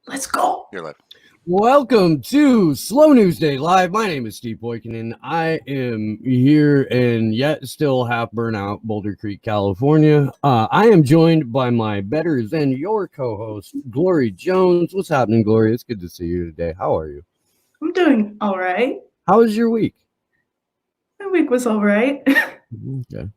Let's go. You're live. Welcome to Slow News Day Live. My name is Steve Boykin. I am here in yet still half burnout Boulder Creek, California. I am joined by my better than your co-host, Glory Jones. What's happening, Glory? It's good to see you today. How are you? I'm doing all right. How was your week? My week was all right. Okay.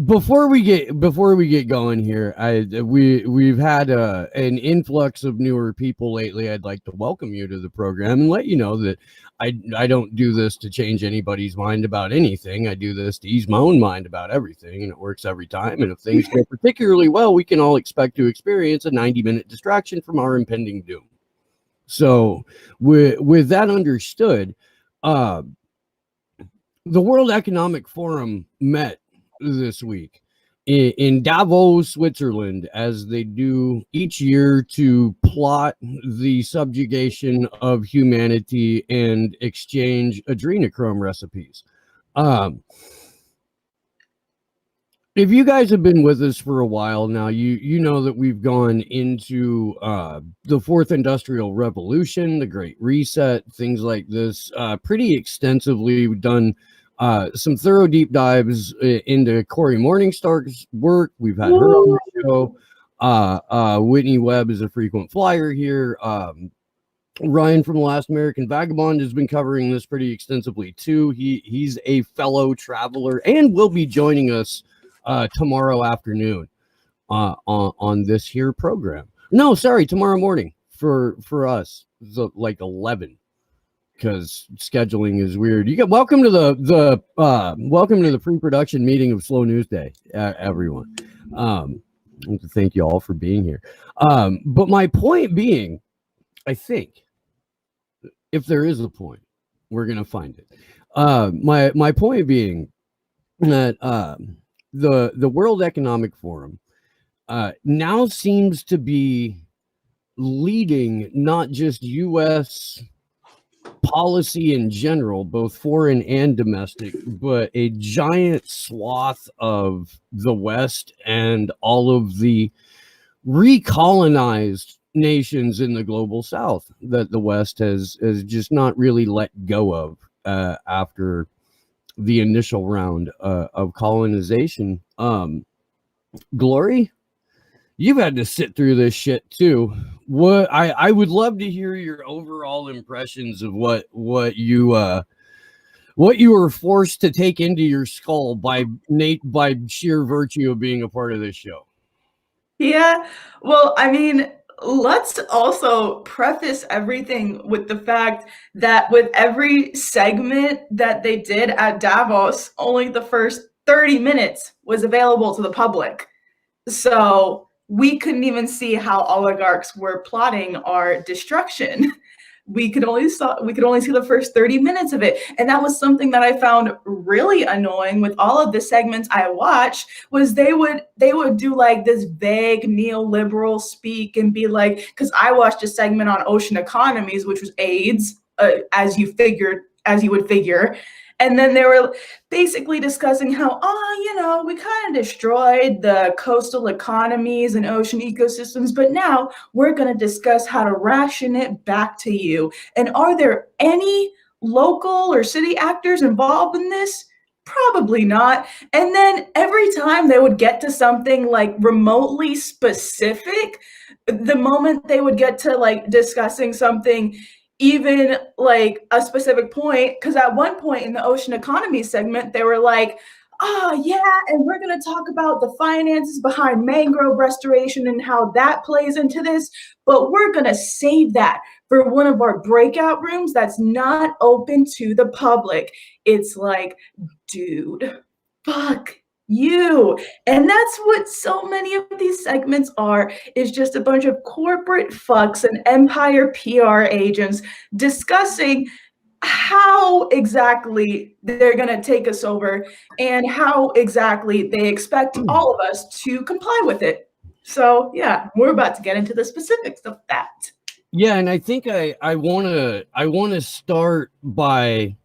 Before we get going here, we've had an influx of newer people lately. I'd like to welcome you to the program and let you know that I don't do this to change anybody's mind about anything. I do this to ease my own mind about everything, and it works every time. And if things go particularly well, we can all expect to experience a 90-minute distraction from our impending doom. So with that understood, the World Economic Forum met this week in Davos, Switzerland, as they do each year to plot the subjugation of humanity and exchange adrenochrome recipes. If you guys have been with us for a while now, you know that we've gone into the Fourth Industrial Revolution, the Great Reset, things like this pretty extensively. We've done some thorough deep dives into Cory Morningstar's work. We've had her on the show. Whitney Webb is a frequent flyer here. Ryan from The Last American Vagabond has been covering this pretty extensively too. He's a fellow traveler and will be joining us tomorrow afternoon on this here program. No, sorry, tomorrow morning for us. So like 11. Because scheduling is weird. You get welcome to the pre-production meeting of Slow News Day, everyone. I want to thank you all for being here. But my point being, I think, if there is a point, we're gonna find it. My point being that the World Economic Forum now seems to be leading not just U.S. policy in general, both foreign and domestic, but a giant swath of the West and all of the recolonized nations in the global South that the West has just not really let go of after the initial round of colonization. Glory, you've had to sit through this shit too. What I would love to hear your overall impressions of what you were forced to take into your skull by sheer virtue of being a part of this show. Yeah, well, I mean, let's also preface everything with the fact that with every segment that they did at Davos, only the first 30 minutes was available to the public. So we couldn't even see how oligarchs were plotting our destruction. We could only see the first 30 minutes of it. And that was something that I found really annoying with all of the segments I watched, was they would do like this vague neoliberal speak and be like, because I watched a segment on ocean economies, which was AIDS, as you would figure. And then they were basically discussing how, we kind of destroyed the coastal economies and ocean ecosystems, but now we're going to discuss how to ration it back to you. And are there any local or city actors involved in this? Probably not. And then every time they would get to something like remotely specific, the moment they would get to like discussing something even like a specific point, because at one point in the ocean economy segment, they were like, and we're going to talk about the finances behind mangrove restoration and how that plays into this, but we're going to save that for one of our breakout rooms that's not open to the public. It's like, dude, fuck you. And that's what so many of these segments are, is just a bunch of corporate fucks and empire PR agents discussing how exactly they're going to take us over and how exactly they expect all of us to comply with it. So yeah, we're about to get into the specifics of that. Yeah, and I think I want to start by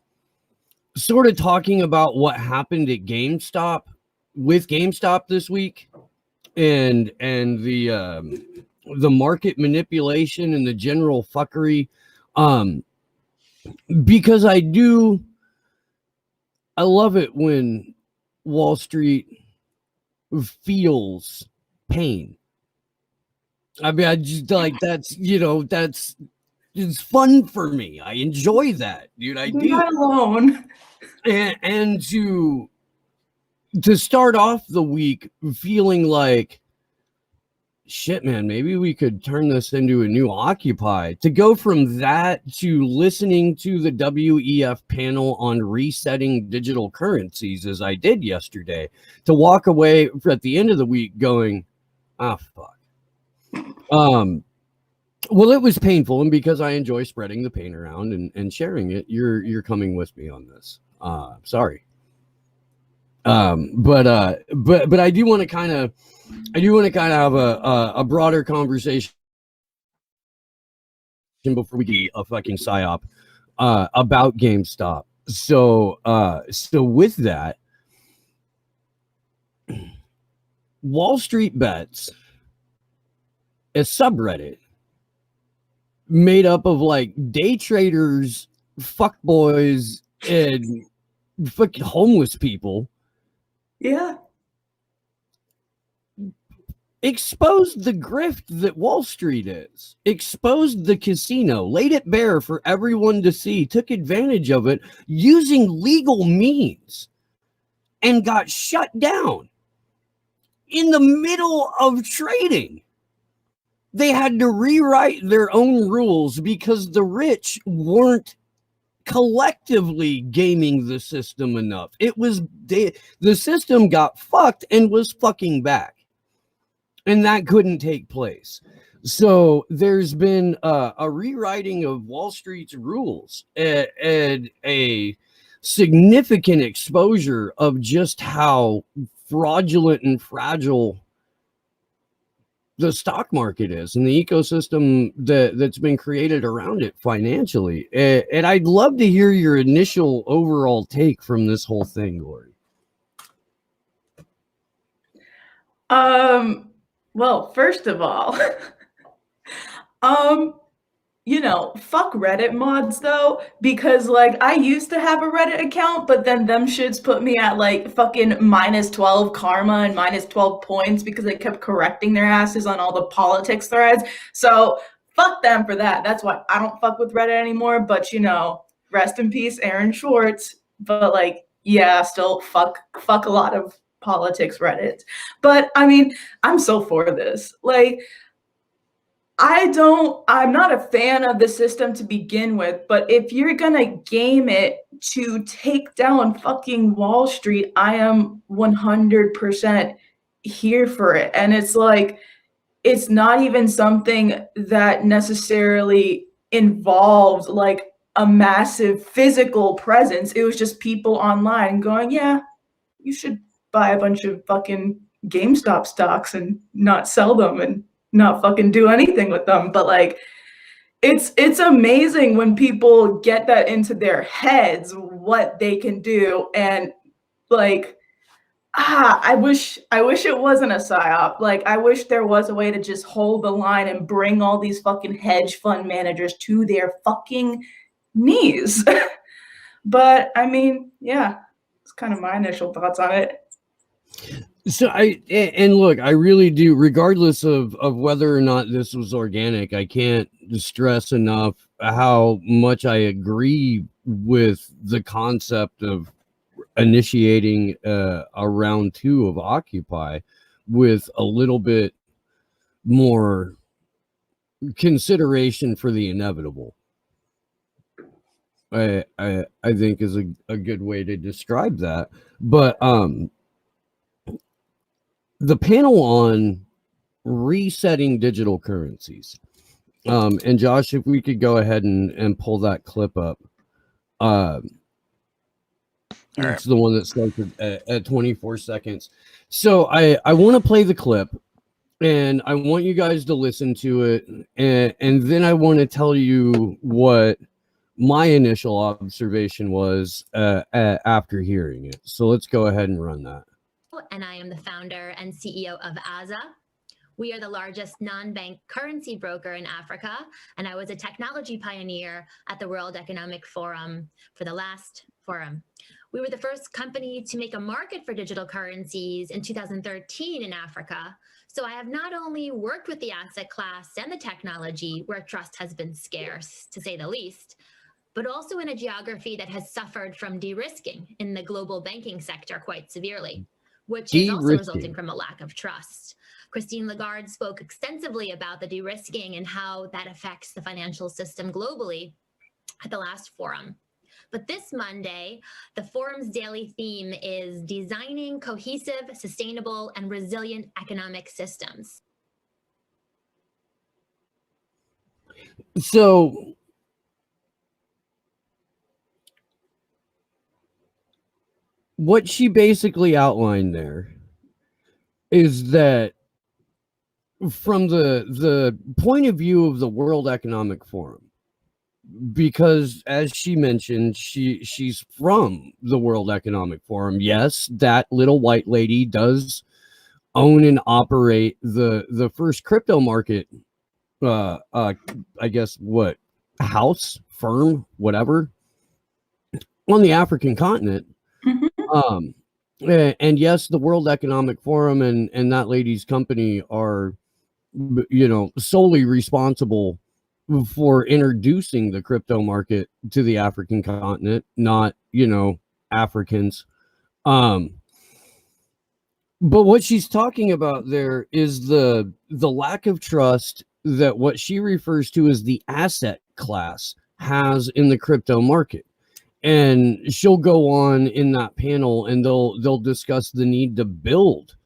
sort of talking about what happened at GameStop this week. and the market manipulation and the general fuckery, because I love it when Wall Street feels pain. I mean, I just like that's it's fun for me. I enjoy that, dude. I You're do. not alone. And to start off the week feeling like, shit, man, maybe we could turn this into a new Occupy. To go from that to listening to the WEF panel on resetting digital currencies, as I did yesterday, to walk away at the end of the week going, ah, fuck. Well, it was painful, and because I enjoy spreading the pain around and sharing it, you're coming with me on this. Sorry. But I do want to kind of have a broader conversation before we get a fucking psyop about GameStop. So with that, Wall Street Bets, a subreddit made up of like day traders, fuckboys, and fucking homeless people. Yeah. Exposed the grift that Wall Street is, exposed the casino, laid it bare for everyone to see, took advantage of it using legal means, and got shut down in the middle of trading. They had to rewrite their own rules because the rich weren't collectively gaming the system enough. It was the system got fucked and was fucking back, and that couldn't take place. So there's been a rewriting of Wall Street's rules and a significant exposure of just how fraudulent and fragile the stock market is and the ecosystem that's been created around it financially. And I'd love to hear your initial overall take from this whole thing, Lori. Well, first of all, fuck Reddit mods though, because like I used to have a Reddit account, but then them shits put me at like fucking -12 karma and -12 points because they kept correcting their asses on all the politics threads. So fuck them for that. That's why I don't fuck with Reddit anymore. But rest in peace, Aaron Schwartz. But like, yeah, still fuck a lot of politics Reddit. But I mean, I'm so for this. Like, I'm not a fan of the system to begin with, but if you're gonna game it to take down fucking Wall Street, I am 100% here for it. And it's like, it's not even something that necessarily involved like a massive physical presence. It was just people online going, yeah, you should buy a bunch of fucking GameStop stocks and not sell them and not fucking do anything with them. But like, it's amazing when people get that into their heads what they can do. And like, I wish it wasn't a psyop. Like, I wish there was a way to just hold the line and bring all these fucking hedge fund managers to their fucking knees. But I mean, yeah, it's kind of my initial thoughts on it. So look, I really do, regardless of whether or not this was organic, I can't stress enough how much I agree with the concept of initiating a round 2 of Occupy with a little bit more consideration for the inevitable. I think is a good way to describe that. But the panel on resetting digital currencies, and Josh, if we could go ahead and pull that clip up. It's the one that starts at 24 seconds. So I want to play the clip, and I want you guys to listen to it, and then I want to tell you what my initial observation was after hearing it. So let's go ahead and run that. and I am the founder and CEO of AZA. We are the largest non-bank currency broker in Africa, and I was a technology pioneer at the World Economic Forum for the last forum. We were the first company to make a market for digital currencies in 2013 in Africa. So I have not only worked with the asset class and the technology where trust has been scarce, to say the least, but also in a geography that has suffered from de-risking in the global banking sector quite severely, which is also resulting from a lack of trust. Christine Lagarde spoke extensively about the de-risking and how that affects the financial system globally at the last forum. But this Monday, the forum's daily theme is designing cohesive, sustainable, and resilient economic systems. So what she basically outlined there is that from the point of view of the World Economic Forum, because as she mentioned, she's from the World Economic Forum. Yes, that little white lady does own and operate the first crypto market, I guess what, house, firm, whatever, on the African continent. And yes, the World Economic Forum and that lady's company are, you know, solely responsible for introducing the crypto market to the African continent, not, you know, Africans. But what she's talking about there is the lack of trust that what she refers to as the asset class has in the crypto market. And she'll go on in that panel and they'll discuss the need to build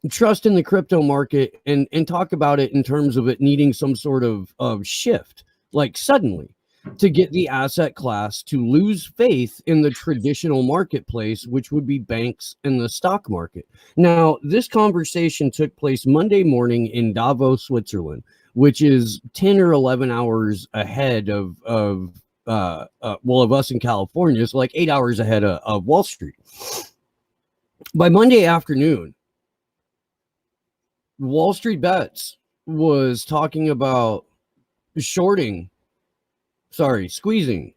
trust in the crypto market and talk about it in terms of it needing some sort of shift, like suddenly, to get the asset class to lose faith in the traditional marketplace, which would be banks and the stock market. Now, this conversation took place Monday morning in Davos, Switzerland, which is 10 or 11 hours ahead of us in California. It's like 8 hours ahead of Wall Street. By Monday afternoon, Wall Street Bets was talking about squeezing the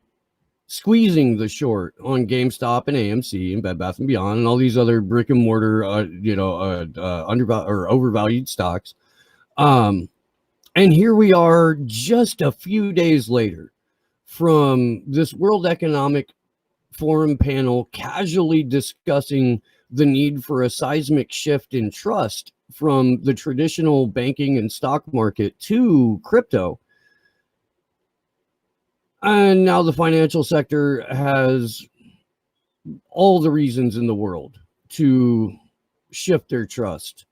short on GameStop and AMC and Bed Bath & Beyond and all these other brick and mortar, undervalued or overvalued stocks. And here we are just a few days later from this World Economic Forum panel casually discussing the need for a seismic shift in trust from the traditional banking and stock market to crypto. And now the financial sector has all the reasons in the world to shift their trust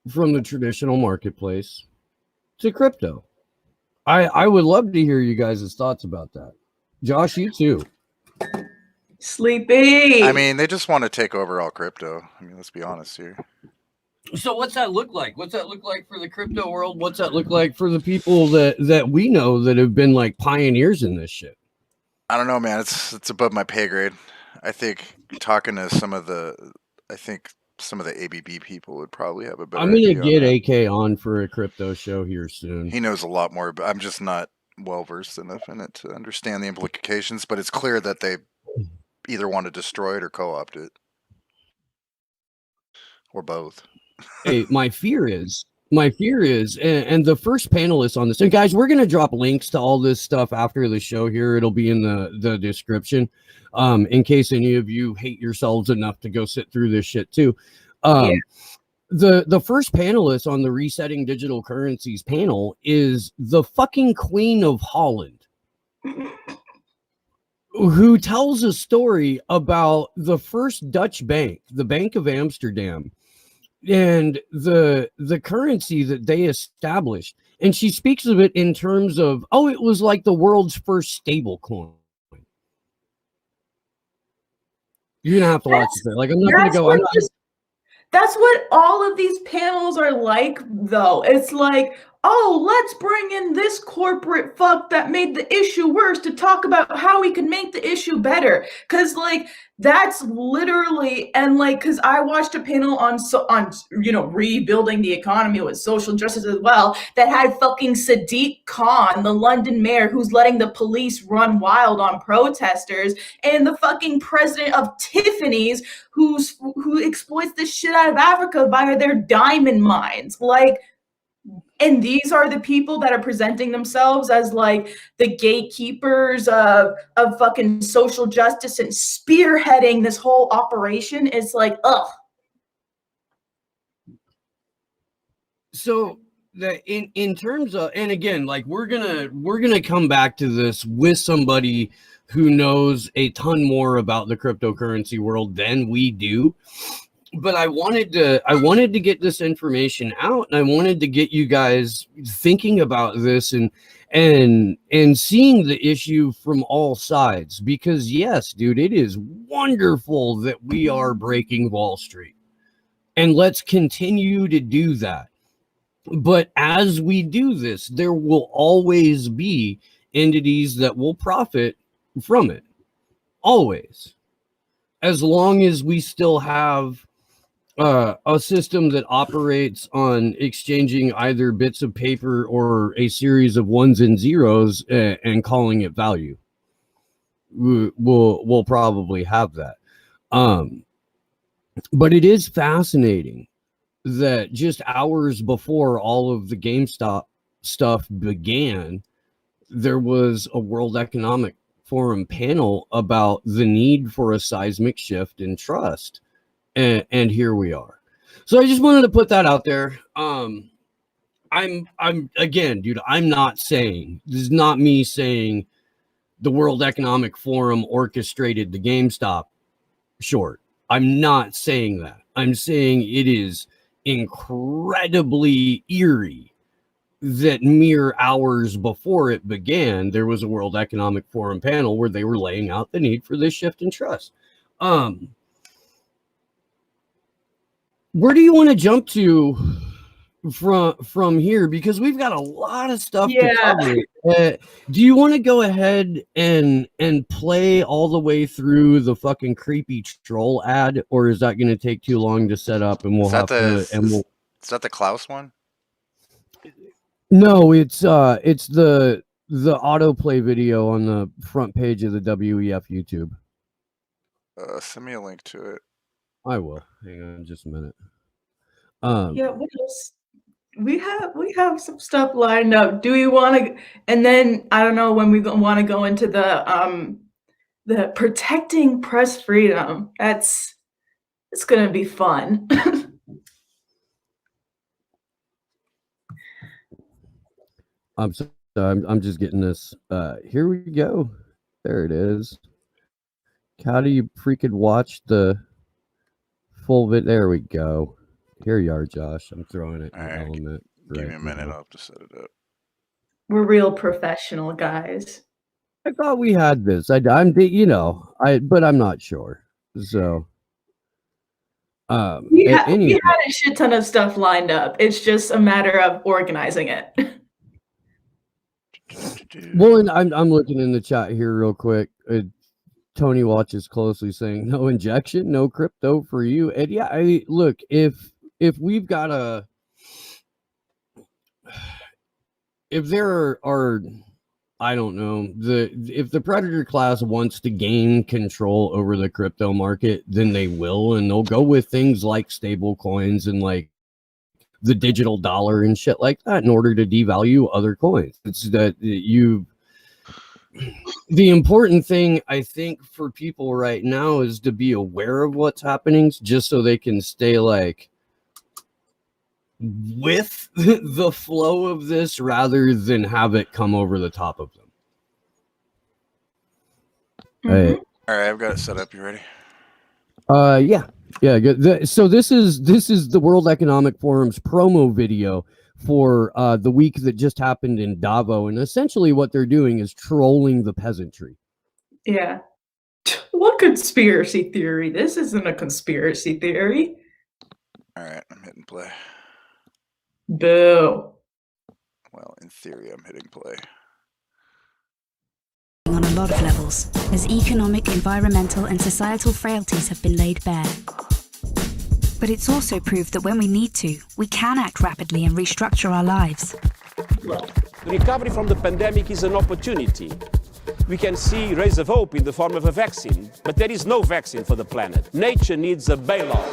from the traditional marketplace to crypto. I would love to hear you guys' thoughts about that. Josh, you too. Sleepy. I mean, they just want to take over all crypto. I mean, let's be honest here. So what's that look like? What's that look like for the crypto world? What's that look like for the people that we know that have been like pioneers in this shit? I don't know, man. It's above my pay grade. I think talking to some of the ABB people would probably have a better idea. I'm gonna get AK on for a crypto show here soon. He knows a lot more, but I'm just not well versed enough in it to understand the implications. But it's clear that they either want to destroy it or co-opt it, or both. Hey, my fear is, and the first panelist on this, and guys, we're going to drop links to all this stuff after the show here. It'll be in the description, in case any of you hate yourselves enough to go sit through this shit too. The first panelist on the Resetting Digital Currencies panel is the fucking Queen of Holland, who tells a story about the first Dutch bank, the Bank of Amsterdam, and the currency that they established. And she speaks of it in terms of, it was like the world's first stable coin. You're gonna have to watch it. Like, I'm not gonna go. That's what all of these panels are like, though. It's like oh, let's bring in this corporate fuck that made the issue worse to talk about how we can make the issue better. Cause like that's literally, and like, cause I watched a panel on rebuilding the economy with social justice as well, that had fucking Sadiq Khan, the London mayor, who's letting the police run wild on protesters, and the fucking president of Tiffany's, who exploits the shit out of Africa via their diamond mines. Like, and these are the people that are presenting themselves as like the gatekeepers of fucking social justice and spearheading this whole operation. It's like, ugh. So in terms of, and again, like we're gonna come back to this with somebody who knows a ton more about the cryptocurrency world than we do. But I wanted to get this information out, and I wanted to get you guys thinking about this and seeing the issue from all sides, because yes, dude, it is wonderful that we are breaking Wall Street, and let's continue to do that. But as we do this, there will always be entities that will profit from it, always, as long as we still have a system that operates on exchanging either bits of paper or a series of ones and zeros and calling it value. We'll probably have that. But it is fascinating that just hours before all of the GameStop stuff began, there was a World Economic Forum panel about the need for a seismic shift in trust. And here we are. So I just wanted to put that out there. I'm again, dude, I'm not saying, this is not me saying the World Economic Forum orchestrated the GameStop short. I'm not saying that. I'm saying it is incredibly eerie that mere hours before it began, there was a World Economic Forum panel where they were laying out the need for this shift in trust. Where do you want to jump to from here? Because we've got a lot of stuff to cover. Do you want to go ahead and play all the way through the fucking creepy troll ad, or is that going to take too long to set up? And we'll have to. Is that the Klaus one? No, it's the autoplay video on the front page of the WEF YouTube. Send me a link to it. I will. Hang on just a minute. Yeah, what else? We have some stuff lined up. Do we want to? And then I don't know when we want to go into the protecting press freedom. It's gonna be fun. I'm sorry, I'm just getting this. Here we go. There it is. How do you freaking watch the full bit? There we go. Here you are, Josh. I'm throwing it in Element. Give me a minute. I'll have to set it up. We're real professional guys. I thought we had this. But I'm not sure. So, we had a shit ton of stuff lined up. It's just a matter of organizing it. Well, and I'm looking in the chat here real quick. Tony watches closely, saying no injection, no crypto for you. And yeah, look, if we've got if there are, I don't know, if the predator class wants to gain control over the crypto market, then they will, and they'll go with things like stable coins and like the digital dollar and shit like that in order to devalue other coins. It's that the important thing, I think, for people right now is to be aware of what's happening, just so they can stay like with the flow of this rather than have it come over the top of them. Mm-hmm. All right, I've got it set up. You ready? Yeah, good. So this is the World Economic Forum's promo video for the week that just happened in Davos, and essentially what they're doing is trolling the peasantry. Yeah. What conspiracy theory? This isn't a conspiracy theory. All right, I'm hitting play. Boo. Well, in theory, I'm hitting play. On a lot of levels, as economic, environmental and societal frailties have been laid bare. But it's also proved that when we need to, we can act rapidly and restructure our lives. The recovery from the pandemic is an opportunity. We can see rays of hope in the form of a vaccine, but there is no vaccine for the planet. Nature needs a bailout.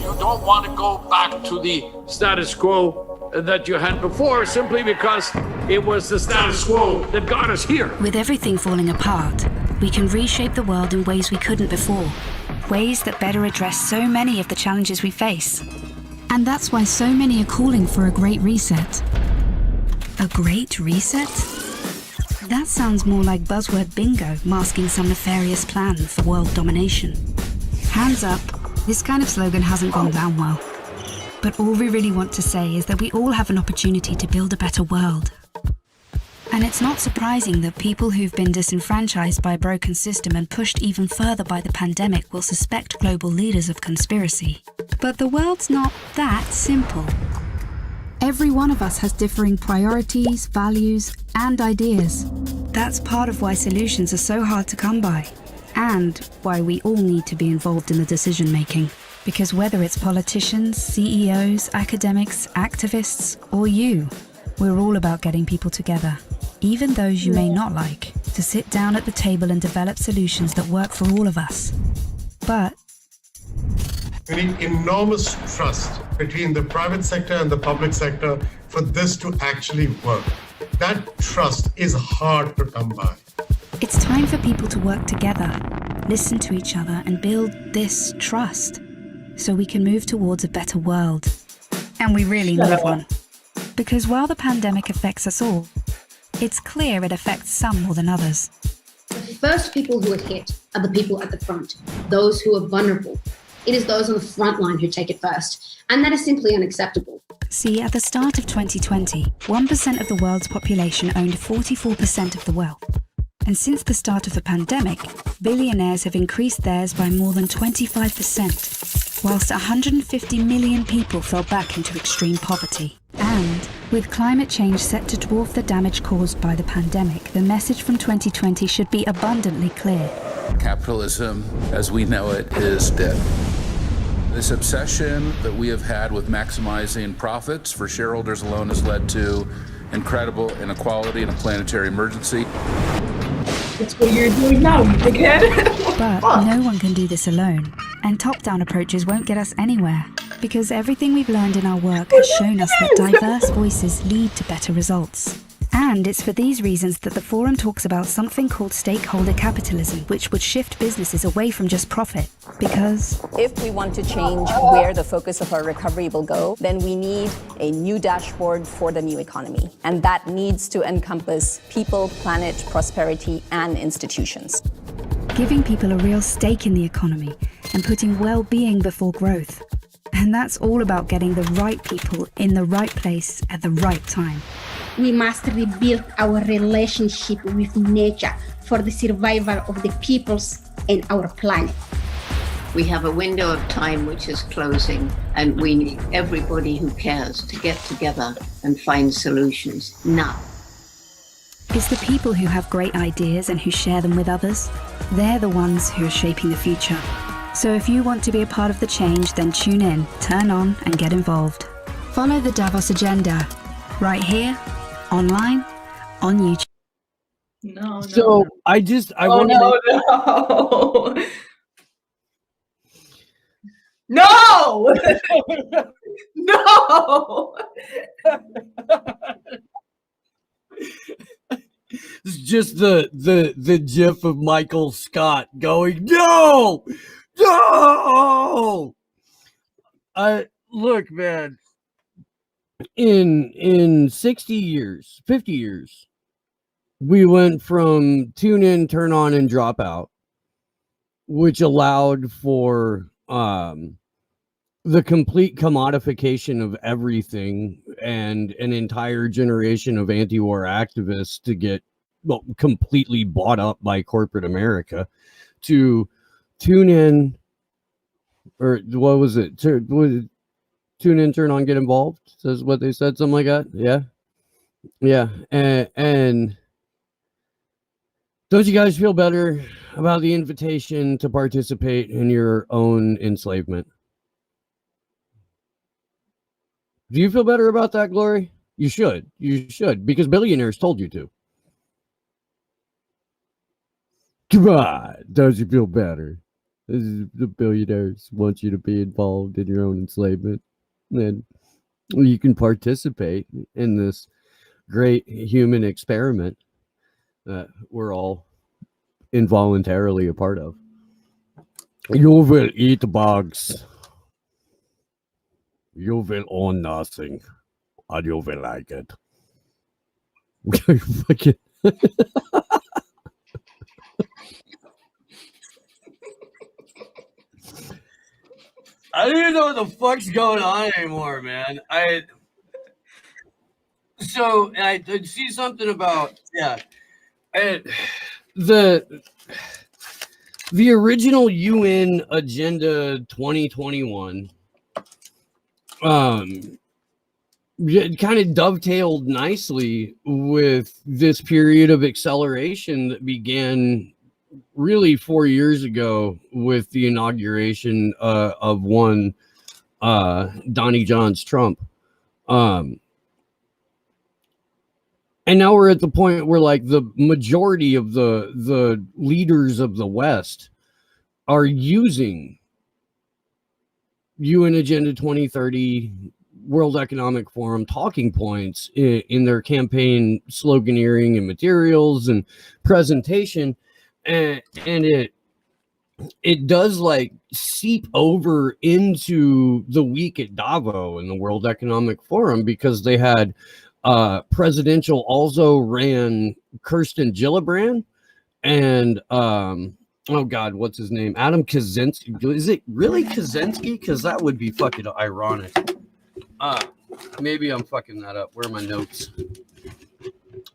You don't want to go back to the status quo that you had before simply because it was the status quo that got us here. With everything falling apart, we can reshape the world in ways we couldn't before. Ways that better address so many of the challenges we face. And that's why so many are calling for a great reset. A great reset? That sounds more like buzzword bingo masking some nefarious plan for world domination. Hands up, this kind of slogan hasn't gone down well. But all we really want to say is that we all have an opportunity to build a better world. And it's not surprising that people who've been disenfranchised by a broken system and pushed even further by the pandemic will suspect global leaders of conspiracy. But the world's not that simple. Every one of us has differing priorities, values, and ideas. That's part of why solutions are so hard to come by, and why we all need to be involved in the decision making. Because whether it's politicians, CEOs, academics, activists, or you, we're all about getting people together, even those you may not like, to sit down at the table and develop solutions that work for all of us. But we need enormous trust between the private sector and the public sector for this to actually work. That trust is hard to come by. it's time for people to work together, listen to each other, and build this trust so we can move towards a better world. And we really need one. Because while the pandemic affects us all, it's clear it affects some more than others. The first people who are hit are the people at the front, those who are vulnerable. It is those on the front line who take it first, and that is simply unacceptable. See, at the start of 2020, 1% of the world's population owned 44% of the wealth. And since the start of the pandemic, billionaires have increased theirs by more than 25%, whilst 150 million people fell back into extreme poverty. And with climate change set to dwarf the damage caused by the pandemic, the message from 2020 should be abundantly clear. Capitalism, as we know it, is dead. This obsession that we have had with maximizing profits for shareholders alone has led to incredible inequality and a planetary emergency. That's what you're doing now, you dickhead. But no one can do this alone, and top-down approaches won't get us anywhere, because everything we've learned in our work has shown us that diverse voices lead to better results. And it's for these reasons that the forum talks about something called stakeholder capitalism, which would shift businesses away from just profit. Because if we want to change where the focus of our recovery will go, then we need a new dashboard for the new economy. And that needs to encompass people, planet, prosperity, and institutions. Giving people a real stake in the economy and putting well-being before growth. And that's all about getting the right people in the right place at the right time. We must rebuild our relationship with nature for the survival of the peoples and our planet. We have a window of time which is closing, and we need everybody who cares to get together and find solutions now. It's the people who have great ideas and who share them with others. They're the ones who are shaping the future. So if you want to be a part of the change, then tune in, turn on, and get involved. Follow the Davos agenda, right here, online, on YouTube. No. So I want to. No. No. It's just the gif of Michael Scott going, no. Look, man. In 60 years, 50 years, we went from tune in, turn on, and drop out, which allowed for the complete commodification of everything and an entire generation of anti-war activists to get completely bought up by corporate America, to tune in, or what was it? tune in, turn on, get involved. Says what they said, something like that. Yeah. And don't you guys feel better about the invitation to participate in your own enslavement? Do you feel better about that, Glory? You should, because billionaires told you to. Come on, don't you feel better? The billionaires want you to be involved in your own enslavement. And you can participate in this great human experiment that we're all involuntarily a part of. You will eat bugs. You will own nothing. And you will like it. Fucking I don't even know what the fuck's going on anymore, man. I see something about the original UN Agenda 2021 it kind of dovetailed nicely with this period of acceleration that began really 4 years ago with the inauguration of one Donnie Johns Trump. And now we're at the point where like the majority of the leaders of the West are using UN Agenda 2030, World Economic Forum talking points in their campaign sloganeering and materials and presentation. And it does like seep over into the week at Davos and the World Economic Forum, because they had presidential also ran Kirsten Gillibrand and oh god, what's his name? Adam Kaczynski. Is it really Kaczynski? Because that would be fucking ironic. Maybe I'm fucking that up. Where are my notes?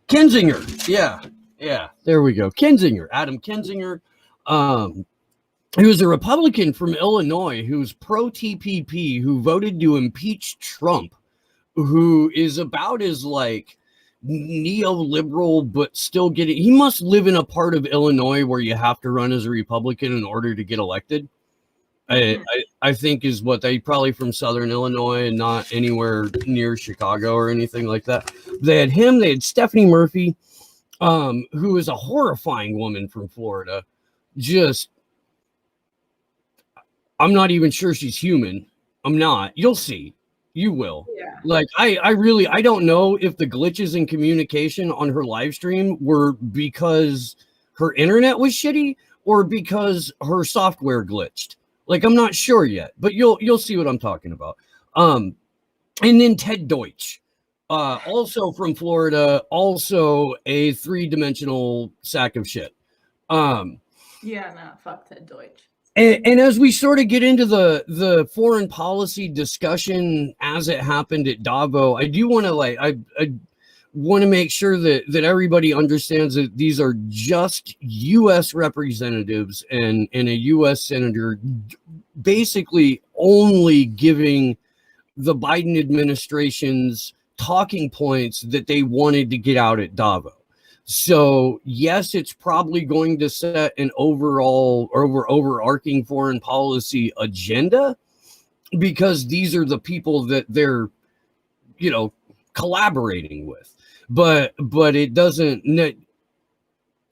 Kinzinger. Yeah. There we go. Kinzinger. Adam Kinzinger. He was a Republican from Illinois who's pro-TPP, who voted to impeach Trump, who is about as like neoliberal, but still getting. He must live in a part of Illinois where you have to run as a Republican in order to get elected. I think is what they probably from Southern Illinois and not anywhere near Chicago or anything like that. They had him. They had Stephanie Murphy, who is a horrifying woman from Florida. Just, I'm not even sure she's human. I'm not. You'll see. You will. Yeah. Like I don't know if the glitches in communication on her live stream were because her internet was shitty or because her software glitched. Like, I'm not sure yet, but you'll see what I'm talking about. And then Ted Deutsch, also from Florida, also a 3-dimensional sack of shit. Yeah, no, fuck Ted Deutsch. And as we sort of get into the foreign policy discussion as it happened at Davos, I do want to I want to make sure that everybody understands that these are just U.S. representatives and a U.S. senator basically only giving the Biden administration's talking points that they wanted to get out at Davos. So yes, it's probably going to set an overarching foreign policy agenda, because these are the people that they're, collaborating with. But it doesn't.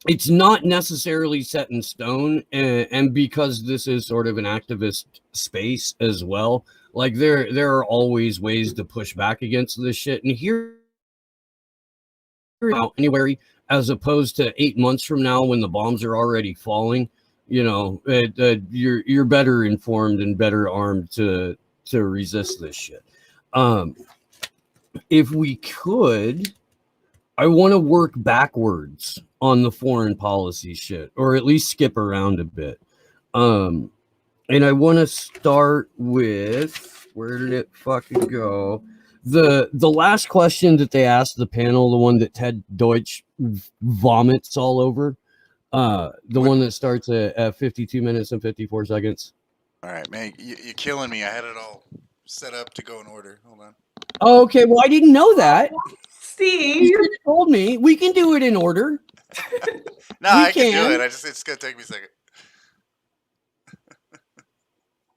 It's not necessarily set in stone, and because this is sort of an activist space as well, like there are always ways to push back against this shit. And here, January, as opposed to 8 months from now when the bombs are already falling, you're better informed and better armed to resist this shit. If we could, I want to work backwards on the foreign policy shit, or at least skip around a bit. And I want to start with, where did it fucking go? The last question that they asked the panel, the one that Ted Deutsch vomits all over, one that starts at 52 minutes and 54 seconds. All right, man, you're killing me. I had it all set up to go in order. Hold on. Oh, okay, well, I didn't know that. Steve, You should have told me. We can do it in order. No, I can do it. It's gonna take me a second.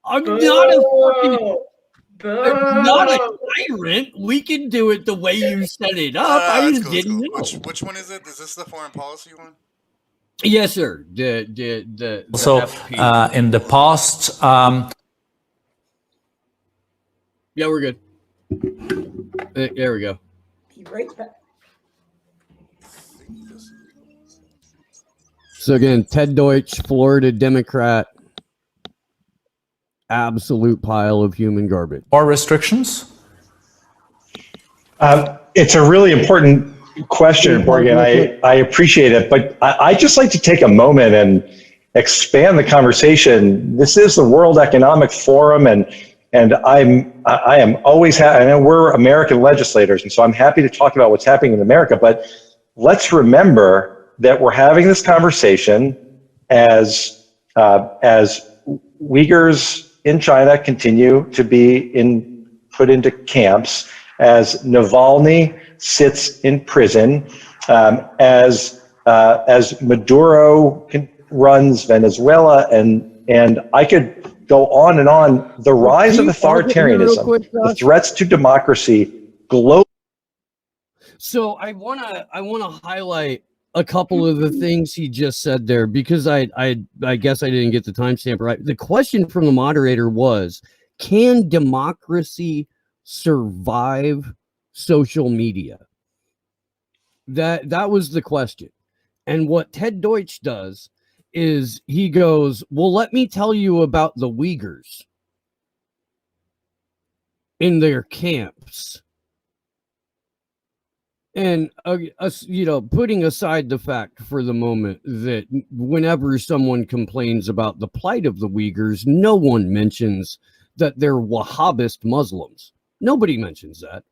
I'm not a tyrant. We can do it the way you set it up. I just didn't know. Which one is it? Is this the foreign policy one? Yes, sir. So in the past, yeah, we're good. There we go. Be right back. So again, Ted Deutsch, Florida Democrat, absolute pile of human garbage. More restrictions? It's a really important question, Morgan. I appreciate it, but I just like to take a moment and expand the conversation. This is the World Economic Forum, and I am always happy. I know we're American legislators, and so I'm happy to talk about what's happening in America. But let's remember that we're having this conversation as Uyghurs in China continue to be put into camps, as Navalny sits in prison, as Maduro runs Venezuela, and I could go on and on. The rise of authoritarianism, the threats to democracy, global. So I wanna highlight a couple of the things he just said there, because I guess I didn't get the timestamp right. The question from the moderator was, can democracy survive social media? That was the question. And what Ted Deutsch does is he goes, well, let me tell you about the Uyghurs in their camps. And, putting aside the fact for the moment that whenever someone complains about the plight of the Uyghurs, no one mentions that they're Wahhabist Muslims. Nobody mentions that.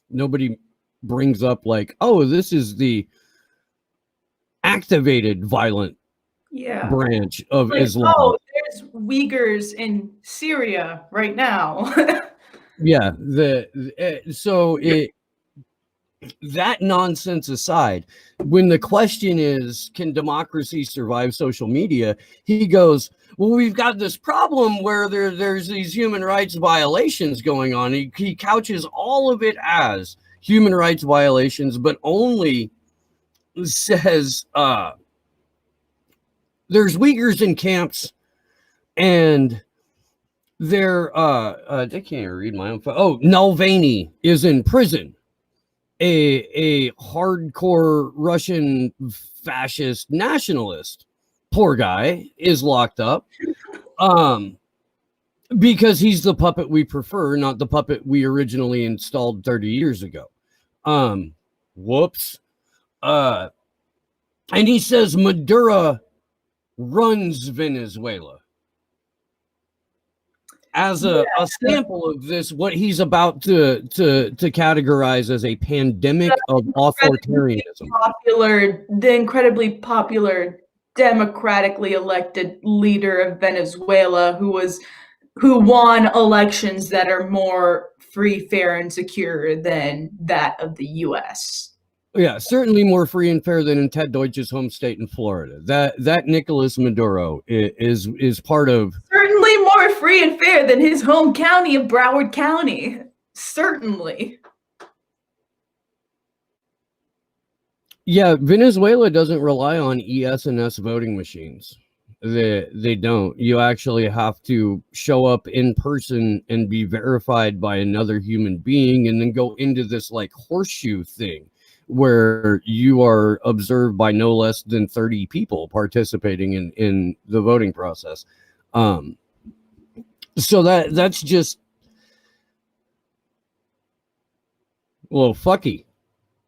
Nobody brings up like, oh, this is the activated violent branch of Islam. Oh, there's Uyghurs in Syria right now. Yeah. That nonsense aside, when the question is, can democracy survive social media? He goes, well, we've got this problem where there's these human rights violations going on. He couches all of it as human rights violations, but only says there's Uyghurs in camps, and they're I can't even read my own. Oh, Navalny is in prison. A hardcore Russian fascist nationalist, poor guy, is locked up because he's the puppet we prefer, not the puppet we originally installed 30 years ago. Whoops. And he says Maduro runs Venezuela. As a sample of this, what he's about to categorize as a pandemic of authoritarianism. The incredibly popular democratically elected leader of Venezuela, who won elections that are more free, fair, and secure than that of the U.S. Yeah, certainly more free and fair than in Ted Deutsch's home state in Florida. That Nicolas Maduro is part of. Certainly more free and fair than his home county of Broward County. Certainly. Yeah, Venezuela doesn't rely on ES&S voting machines. They don't. You actually have to show up in person and be verified by another human being, and then go into this like horseshoe thing where you are observed by no less than 30 people participating in the voting process. So that's just, well, fucky,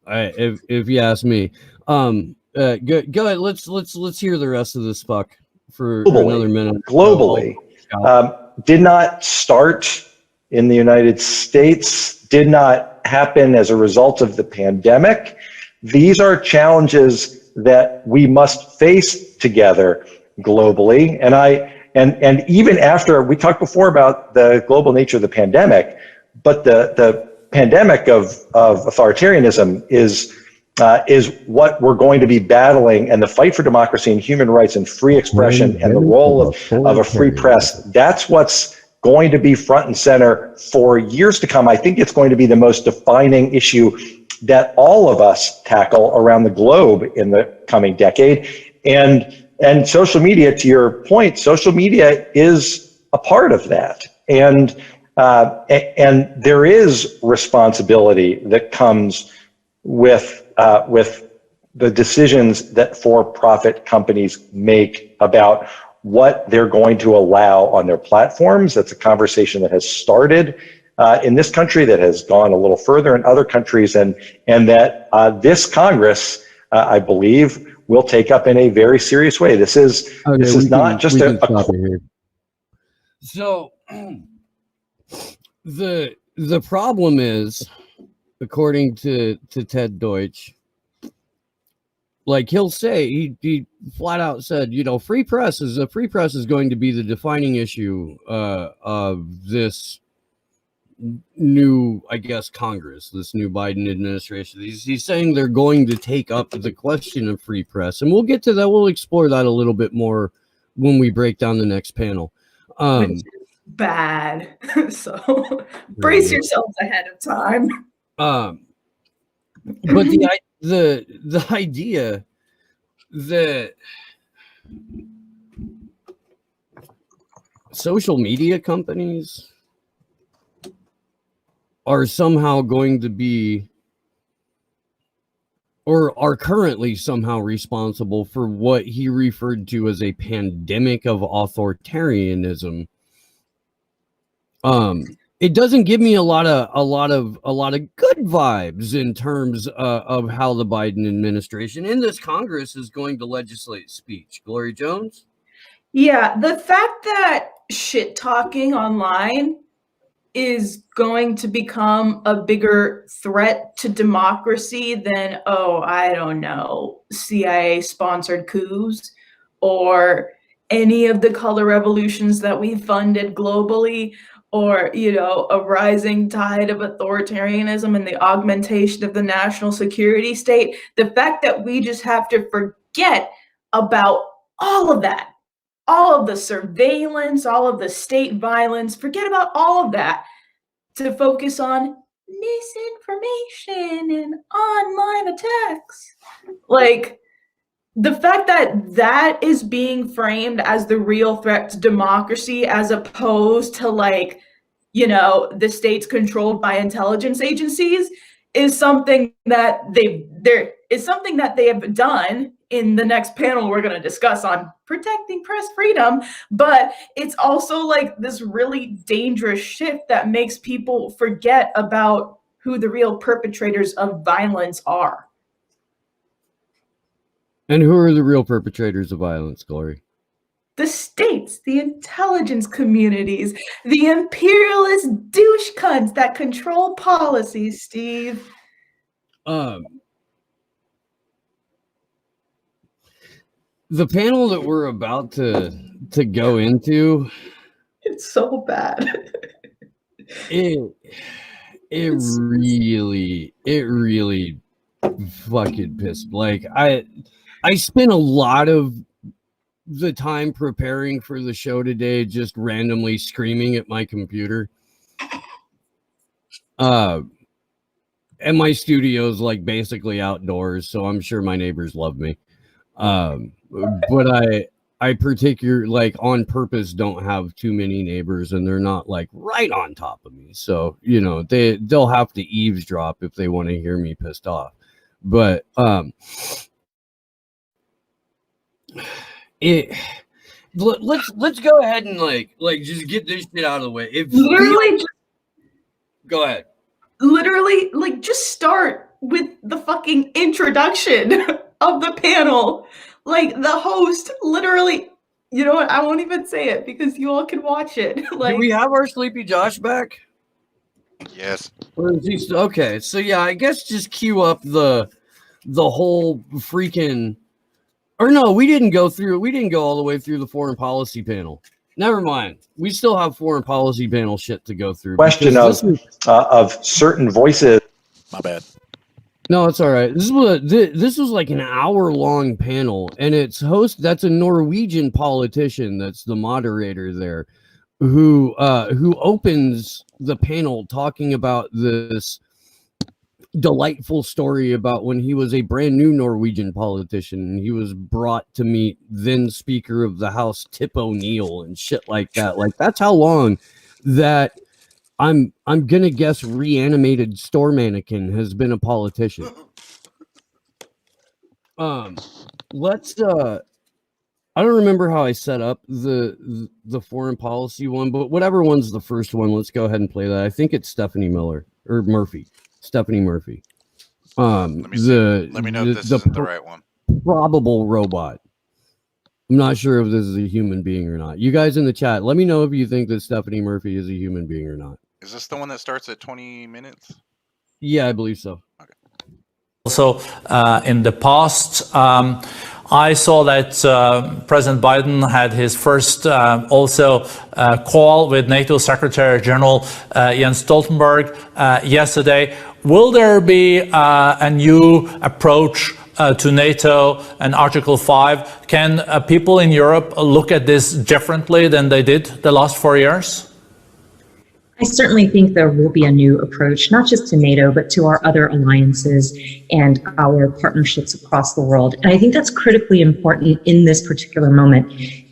if you ask me. Go ahead. Let's hear the rest of this fuck for another minute. Globally, did not start in the United States, did not happen as a result of the pandemic. These are challenges that we must face together globally. And and even after we talked before about the global nature of the pandemic, but the pandemic of authoritarianism is what we're going to be battling, and the fight for democracy and human rights and free expression and the role of a free press. That's what's going to be front and center for years to come. I think it's going to be the most defining issue that all of us tackle around the globe in the coming decade. And social media, to your point, social media is a part of that. And there is responsibility that comes with the decisions that for-profit companies make about what they're going to allow on their platforms. That's a conversation that has started in this country, that has gone a little further in other countries, and that this Congress, I believe, will take up in a very serious way. This is not just a here. So the problem is, according to Ted Deutsch, like he'll say, he flat out said, you know, free press is going to be the defining issue of this new, I guess, Congress, this new Biden administration. He's saying they're going to take up the question of free press, and we'll get to that. We'll explore that a little bit more when we break down the next panel. Which is bad. So brace yourselves ahead of time. But the idea that social media companies are somehow going to be, or are currently somehow responsible for what he referred to as a pandemic of authoritarianism, it doesn't give me a lot of good vibes in terms of how the Biden administration in this Congress is going to legislate speech. Glory Jones? Yeah, the fact that shit talking online is going to become a bigger threat to democracy than, I don't know, CIA-sponsored coups or any of the color revolutions that we funded globally, or, you know, a rising tide of authoritarianism and the augmentation of the national security state. The fact that we just have to forget about all of that, all of the surveillance, all of the state violence, forget about all of that to focus on misinformation and online attacks. Like, the fact that that is being framed as the real threat to democracy, as opposed to, like, you know, the states controlled by intelligence agencies, is something that they have done in the next panel we're going to discuss on protecting press freedom. But it's also like this really dangerous shift that makes people forget about who the real perpetrators of violence are. And who are the real perpetrators of violence, Glory? The states, the intelligence communities, the imperialist douche cunts that control policies, Steve. The panel that we're about to go into, it's so bad. it really fucking pissed. Like, I spent a lot of the time preparing for the show today just randomly screaming at my computer. And my studio's like basically outdoors, so I'm sure my neighbors love me. But I particularly, like, on purpose don't have too many neighbors, and they're not like right on top of me. So, you know, they'll have to eavesdrop if they want to hear me pissed off. But let's go ahead and like just get this shit out of the way. If literally go ahead. Literally, like, just start with the fucking introduction of the panel. Like, the host literally, you know what, I won't even say it because you all can watch it. Like, do we have our Sleepy Josh back? Yes. Okay, so yeah, I guess just cue up the whole freaking, or no, we didn't go all the way through the foreign policy panel. Never mind. We still have foreign policy panel shit to go through. Question of certain voices. My bad. No, it's all right. This was like an hour-long panel, and that's a Norwegian politician that's the moderator there, who opens the panel talking about this delightful story about when he was a brand new Norwegian politician and he was brought to meet then Speaker of the House Tip O'Neill and shit like that. Like, that's how long that I'm gonna guess reanimated store mannequin has been a politician. Let's I don't remember how I set up the foreign policy one, but whatever one's the first one, let's go ahead and play that. I think it's Stephanie Murphy. Stephanie Murphy. Let me know if this isn't the right one. Probable robot. I'm not sure if this is a human being or not. You guys in the chat, let me know if you think that Stephanie Murphy is a human being or not. Is this the one that starts at 20 minutes? Yeah, I believe so. Okay. Also, in the past, I saw that President Biden had his first call with NATO Secretary General Jens Stoltenberg yesterday. Will there be a new approach to NATO and Article 5? Can people in Europe look at this differently than they did the last 4 years? I certainly think there will be a new approach, not just to NATO, but to our other alliances and our partnerships across the world. And I think that's critically important in this particular moment.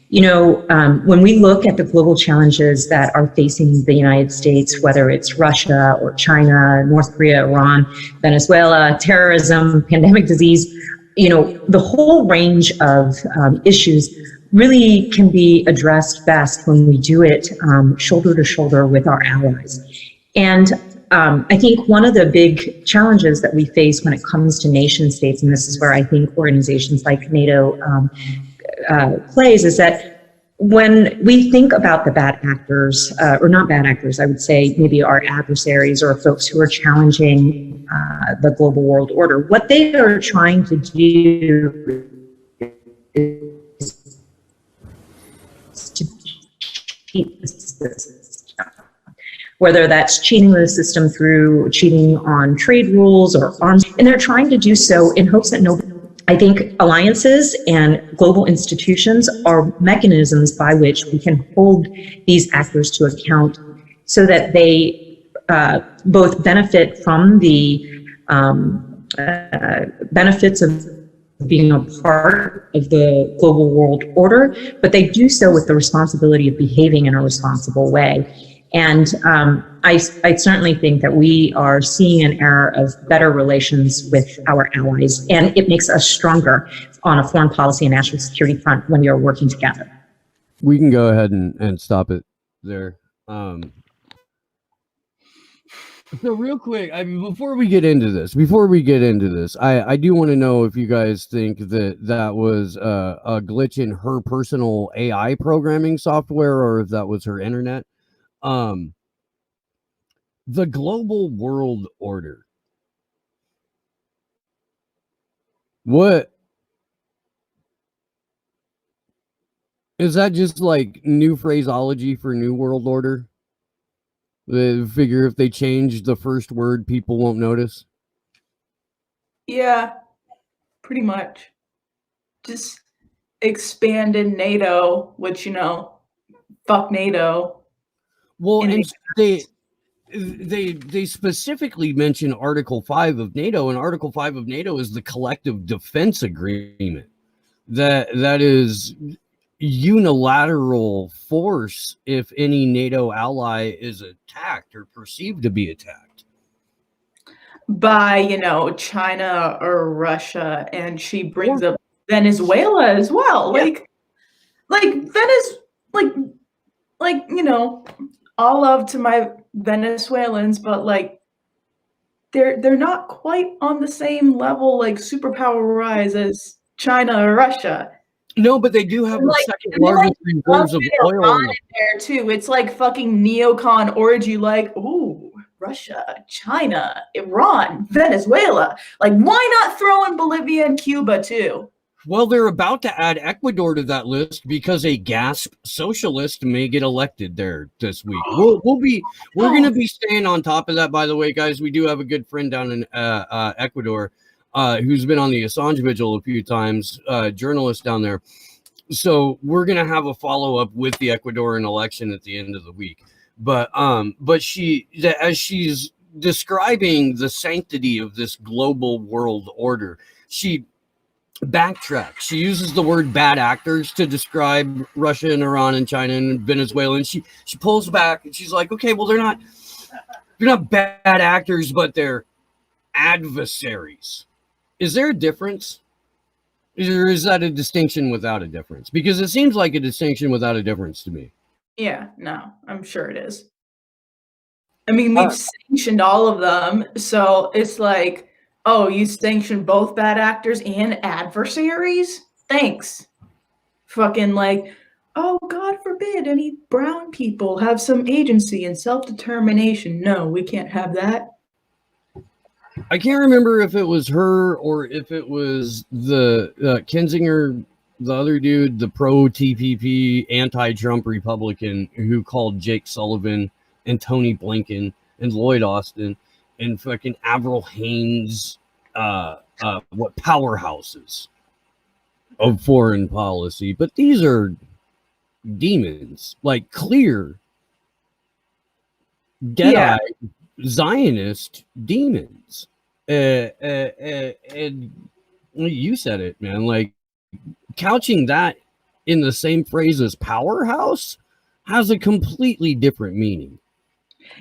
You know, when we look at the global challenges that are facing the United States, whether it's Russia or China, North Korea, Iran, Venezuela, terrorism, pandemic disease, you know, the whole range of issues really can be addressed best when we do it shoulder to shoulder with our allies. And I think one of the big challenges that we face when it comes to nation states, and this is where I think organizations like NATO plays, is that when we think about the bad actors, or not bad actors, I would say maybe our adversaries or folks who are challenging the global world order, what they are trying to do is to cheat the system. Whether that's cheating the system through cheating on trade rules or arms, and they're trying to do so in hopes that nobody. I think alliances and global institutions are mechanisms by which we can hold these actors to account so that they both benefit from the benefits of being a part of the global world order, but they do so with the responsibility of behaving in a responsible way. And I certainly think that we are seeing an era of better relations with our allies, and it makes us stronger on a foreign policy and national security front when we are working together. We can go ahead and stop it there. So real quick, I mean, before we get into this, I do want to know if you guys think that was a glitch in her personal AI programming software, or if that was her internet. The global world order. What is that? Just like new phraseology for new world order? They figure if they change the first word, people won't notice. Yeah, pretty much. Just expanded NATO, which, you know, fuck NATO. Well, and they specifically mention Article 5 of NATO, and Article 5 of NATO is the collective defense agreement. That is unilateral force if any NATO ally is attacked or perceived to be attacked by, you know, China or Russia, and she brings up Venezuela as well. Yeah. Like, you know, all love to my Venezuelans, but like they're not quite on the same level, like superpower rise, as China or Russia. No, but they do have the second largest reserves of oil in there too. It's like fucking neocon orgy, like, ooh, Russia, China, Iran, Venezuela. Like, why not throw in Bolivia and Cuba too? Well, they're about to add Ecuador to that list because a gasp socialist may get elected there this week. We're going to be staying on top of that. By the way, guys, we do have a good friend down in Ecuador who's been on the Assange Vigil a few times, journalist down there. So we're going to have a follow up with the Ecuadorian election at the end of the week. But as she's describing the sanctity of this global world order, she backtracks. She uses the word bad actors to describe Russia and Iran and China and Venezuela, and she pulls back and she's like, okay, well, they're not bad actors, but they're adversaries. Is there a difference? Or is that a distinction without a difference? Because it seems like a distinction without a difference to me. Yeah, no, I'm sure it is. I mean, we've sanctioned all of them, so it's like, oh, you sanctioned both bad actors and adversaries? Thanks. Fucking like, oh, God forbid any brown people have some agency and self-determination. No, we can't have that. I can't remember if it was her or if it was the Kinzinger, the other dude, the pro-TPP, anti-Trump Republican who called Jake Sullivan and Tony Blinken and Lloyd Austin and fucking Avril Haines, what powerhouses of foreign policy. But these are demons, like clear, dead-eyed Zionist demons. And you said it, man, like couching that in the same phrase as powerhouse has a completely different meaning.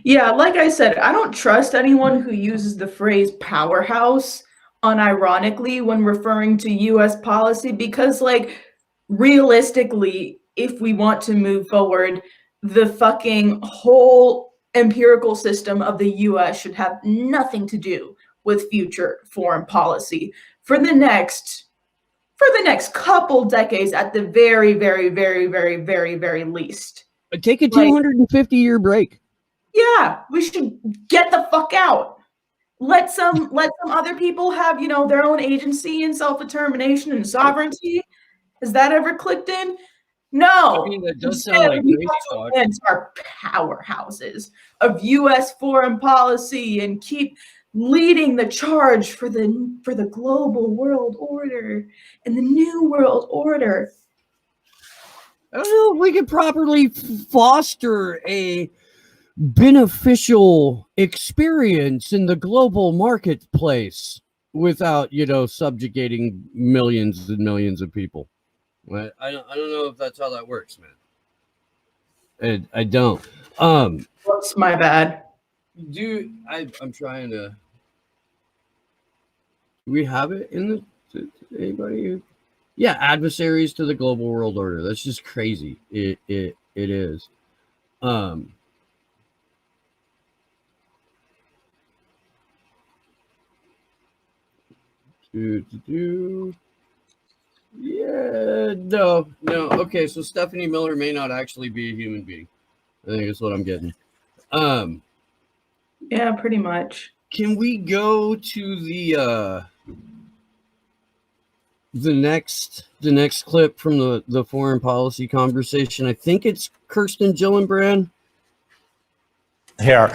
Yeah, like I said, I don't trust anyone who uses the phrase powerhouse unironically when referring to US policy, because like realistically, if we want to move forward, the fucking whole empirical system of the US should have nothing to do with future foreign policy for the next couple decades at the very, very, very, very, very, very least. Take a 250-year break. Yeah, we should get the fuck out. Let some other people have, their own agency and self-determination and sovereignty. Has that ever clicked in? No. I mean, that does sound like crazy talk. Our powerhouses of U.S. foreign policy and keep leading the charge for the global world order and the new world order. I don't know if we could properly foster a beneficial experience in the global marketplace without, subjugating millions and millions of people. I don't know if that's how that works, man. I don't. What's my bad? I'm trying to. Do we have it in the anybody? Yeah, adversaries to the global world order. That's just crazy. It is. Yeah, no. Okay, so Stephanie Miller may not actually be a human being. I think that's what I'm getting. Yeah, pretty much. Can we go to the next clip from the foreign policy conversation? I think it's Kirsten Gillibrand. Here.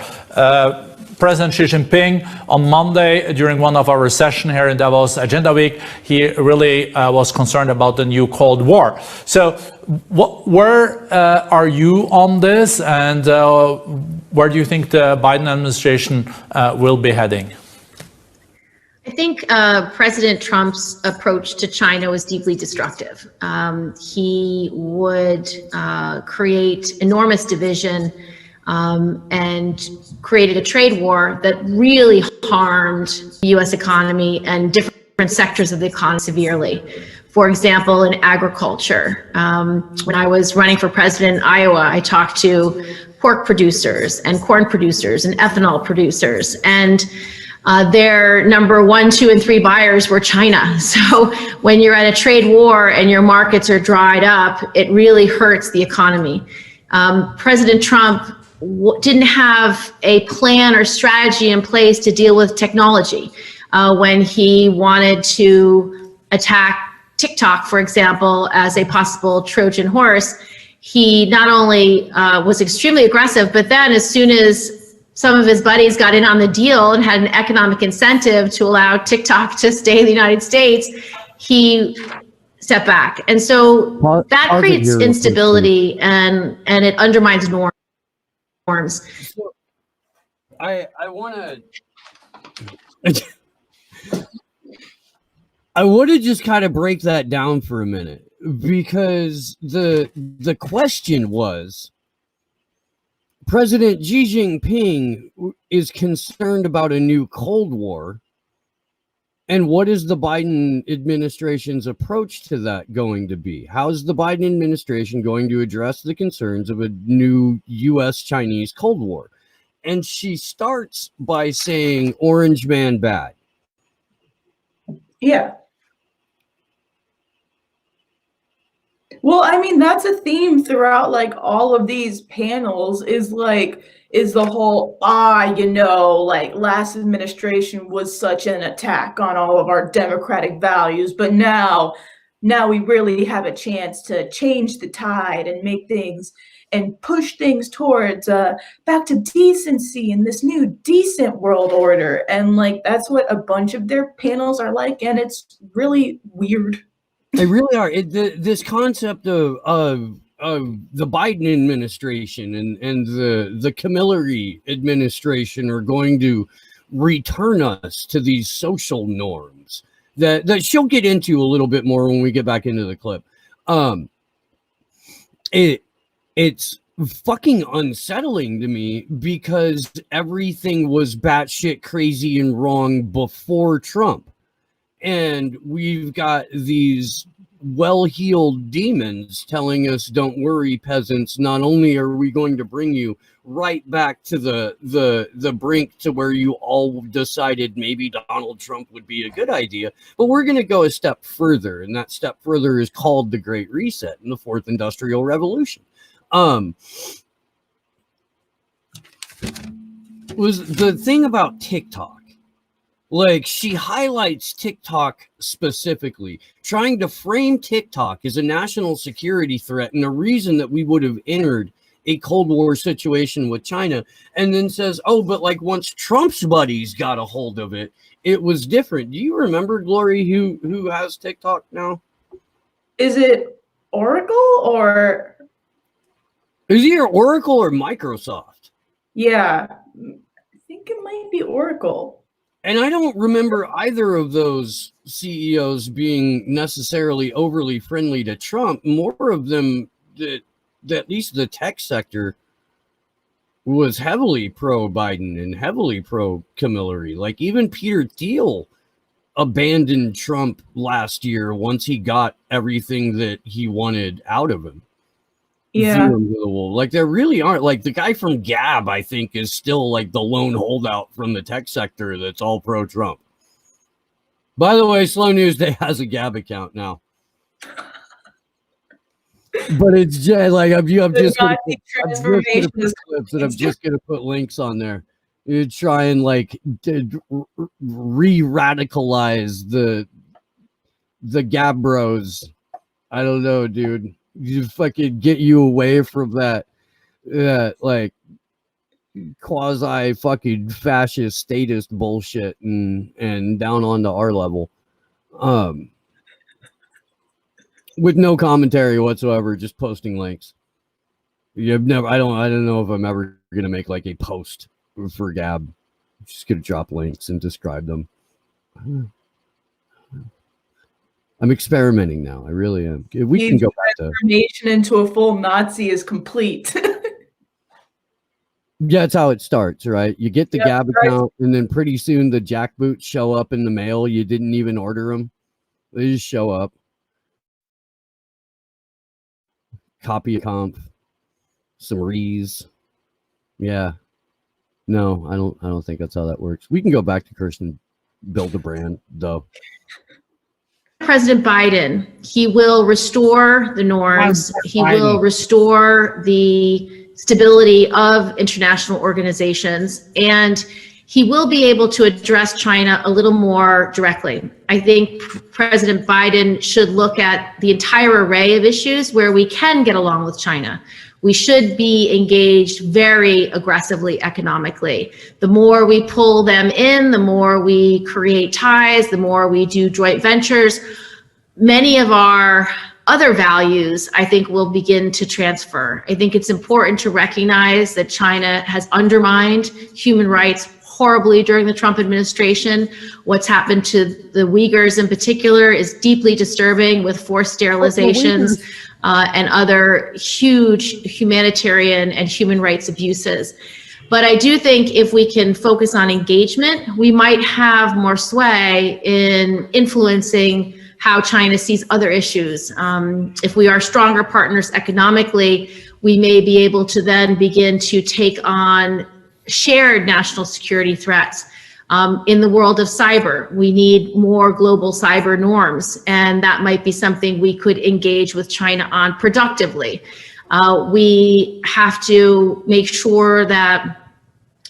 President Xi Jinping on Monday during one of our sessions here in Davos Agenda Week, he really was concerned about the new Cold War. So where are you on this, and where do you think the Biden administration will be heading? I think President Trump's approach to China was deeply destructive. He would create enormous division and created a trade war that really harmed the U.S. economy and different sectors of the economy severely. For example, in agriculture, when I was running for president in Iowa, I talked to pork producers and corn producers and ethanol producers, and their number 1, 2, and 3 buyers were China. So when you're at a trade war and your markets are dried up, it really hurts the economy. President Trump didn't have a plan or strategy in place to deal with technology when he wanted to attack TikTok, for example, as a possible Trojan horse, he not only was extremely aggressive, but then as soon as some of his buddies got in on the deal and had an economic incentive to allow TikTok to stay in the United States, he stepped back. And so that creates instability and it undermines norms. So I want to I want to just kind of break that down for a minute, because the question was, President Xi Jinping is concerned about a new Cold War, and what is the Biden administration's approach to that going to be? How is the Biden administration going to address the concerns of a new U.S.-Chinese Cold War? And she starts by saying Orange Man bad. Yeah. Well, I mean, that's a theme throughout like all of these panels is the whole, like last administration was such an attack on all of our democratic values, but now we really have a chance to change the tide and make things and push things towards back to decency and this new decent world order. And like, that's what a bunch of their panels are like. And it's really weird. They really are. This concept of the Biden administration and the Camilleri administration are going to return us to these social norms that she'll get into a little bit more when we get back into the clip. It's fucking unsettling to me because everything was batshit crazy and wrong before Trump. And we've got these well-heeled demons telling us, don't worry, peasants, not only are we going to bring you right back to the brink to where you all decided maybe Donald Trump would be a good idea, but we're going to go a step further. And that step further is called the Great Reset and the Fourth Industrial Revolution. Was the thing about TikTok. Like, she highlights TikTok specifically, trying to frame TikTok as a national security threat and a reason that we would have entered a Cold War situation with China, and then says, oh, but like once Trump's buddies got a hold of it, it was different. Do you remember, Glory, who has TikTok now? Is it Oracle or? Is it either Oracle or Microsoft? Yeah, I think it might be Oracle. And I don't remember either of those CEOs being necessarily overly friendly to Trump. More of them, at least the tech sector, was heavily pro-Biden and heavily pro-Camilleri. Like even Peter Thiel abandoned Trump last year once he got everything that he wanted out of him. Yeah. Like there really aren't, like the guy from Gab, I think, is still like the lone holdout from the tech sector that's all pro-Trump. By the way, Slow News Day has a Gab account now. But it's just like I'm just gonna put links on there. You try and like re-radicalize the Gab bros. I don't know, dude. You fucking get you away from that like quasi fucking fascist statist bullshit and down onto our level. With no commentary whatsoever, just posting links. I don't know if I'm ever gonna make like a post for Gab. I'm just gonna drop links and describe them. I'm experimenting now. I really am. We can go back to transformation into a full Nazi is complete. Yeah, that's how it starts, right? You get the Gab account, and then pretty soon the jackboots show up in the mail. You didn't even order them; they just show up. Copy a comp, some rees. Yeah, no, I don't think that's how that works. We can go back to Kirsten, build a brand, though. President Biden, he will restore the norms. He will restore the stability of international organizations. And he will be able to address China a little more directly. I think President Biden should look at the entire array of issues where we can get along with China. We should be engaged very aggressively economically. The more we pull them in, the more we create ties, the more we do joint ventures. Many of our other values, I think, will begin to transfer. I think it's important to recognize that China has undermined human rights horribly during the Trump administration. What's happened to the Uyghurs in particular is deeply disturbing, with forced sterilizations and other huge humanitarian and human rights abuses. But I do think if we can focus on engagement, we might have more sway in influencing how China sees other issues. If we are stronger partners economically, we may be able to then begin to take on shared national security threats. In the world of cyber, we need more global cyber norms, and that might be something we could engage with China on productively. We have to make sure that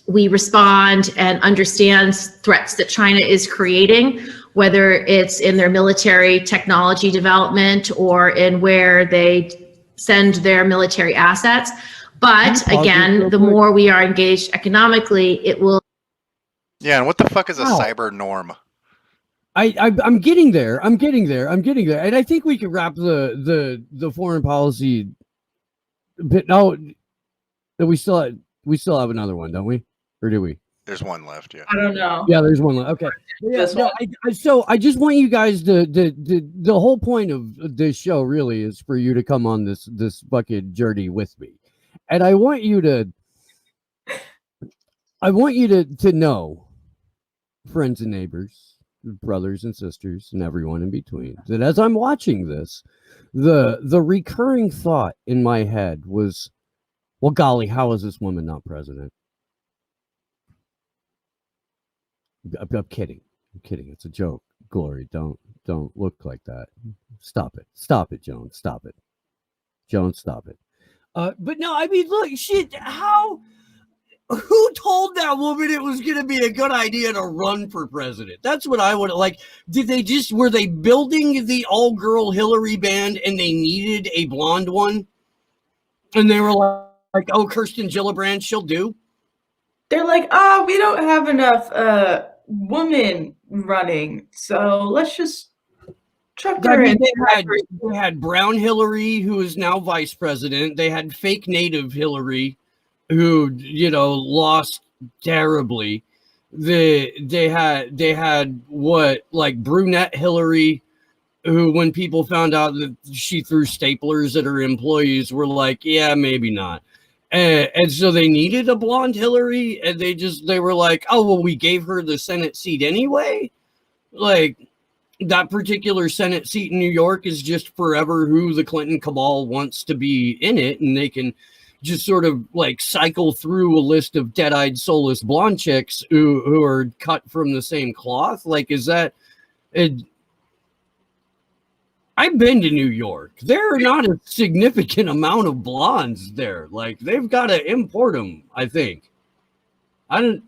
we respond and understand threats that China is creating, whether it's in their military technology development or in where they send their military assets. But again, the more we are engaged economically, it will. Yeah, and what the fuck is a cyber norm? I'm getting there. I'm getting there. And I think we could wrap the foreign policy bit. No, we still have another one, don't we? Or do we? There's one left, yeah. I don't know. Yeah, there's one left. Okay. Yeah, no, so I just want you guys to the whole point of this show really is for you to come on this fucking journey with me. And I want you to know, friends and neighbors, brothers and sisters, and everyone in between, that as I'm watching this, the recurring thought in my head was, well, golly, how is this woman not president? I'm kidding. It's a joke. Glory, don't look like that. Stop it, Joan. Stop it. But no, I mean, look, shit, who told that woman it was going to be a good idea to run for president? That's what I would like. Were they building the all-girl Hillary band and they needed a blonde one? And they were like, oh, Kirsten Gillibrand, she'll do? They're like, we don't have enough women running, so let's just chuck her in. They had brown Hillary, who is now vice president. They had fake native Hillary, who lost terribly. They had what, like, brunette Hillary, who, when people found out that she threw staplers at her employees, were like, yeah, maybe not. And so they needed a blonde Hillary, and they were like, oh, well, we gave her the Senate seat anyway. Like, that particular Senate seat in New York is just forever who the Clinton cabal wants to be in it, and they can just sort of like cycle through a list of dead-eyed, soulless blonde chicks who are cut from the same cloth. Like, is that I've been to New York. There are not a significant amount of blondes there. Like, they've got to import them, I think. It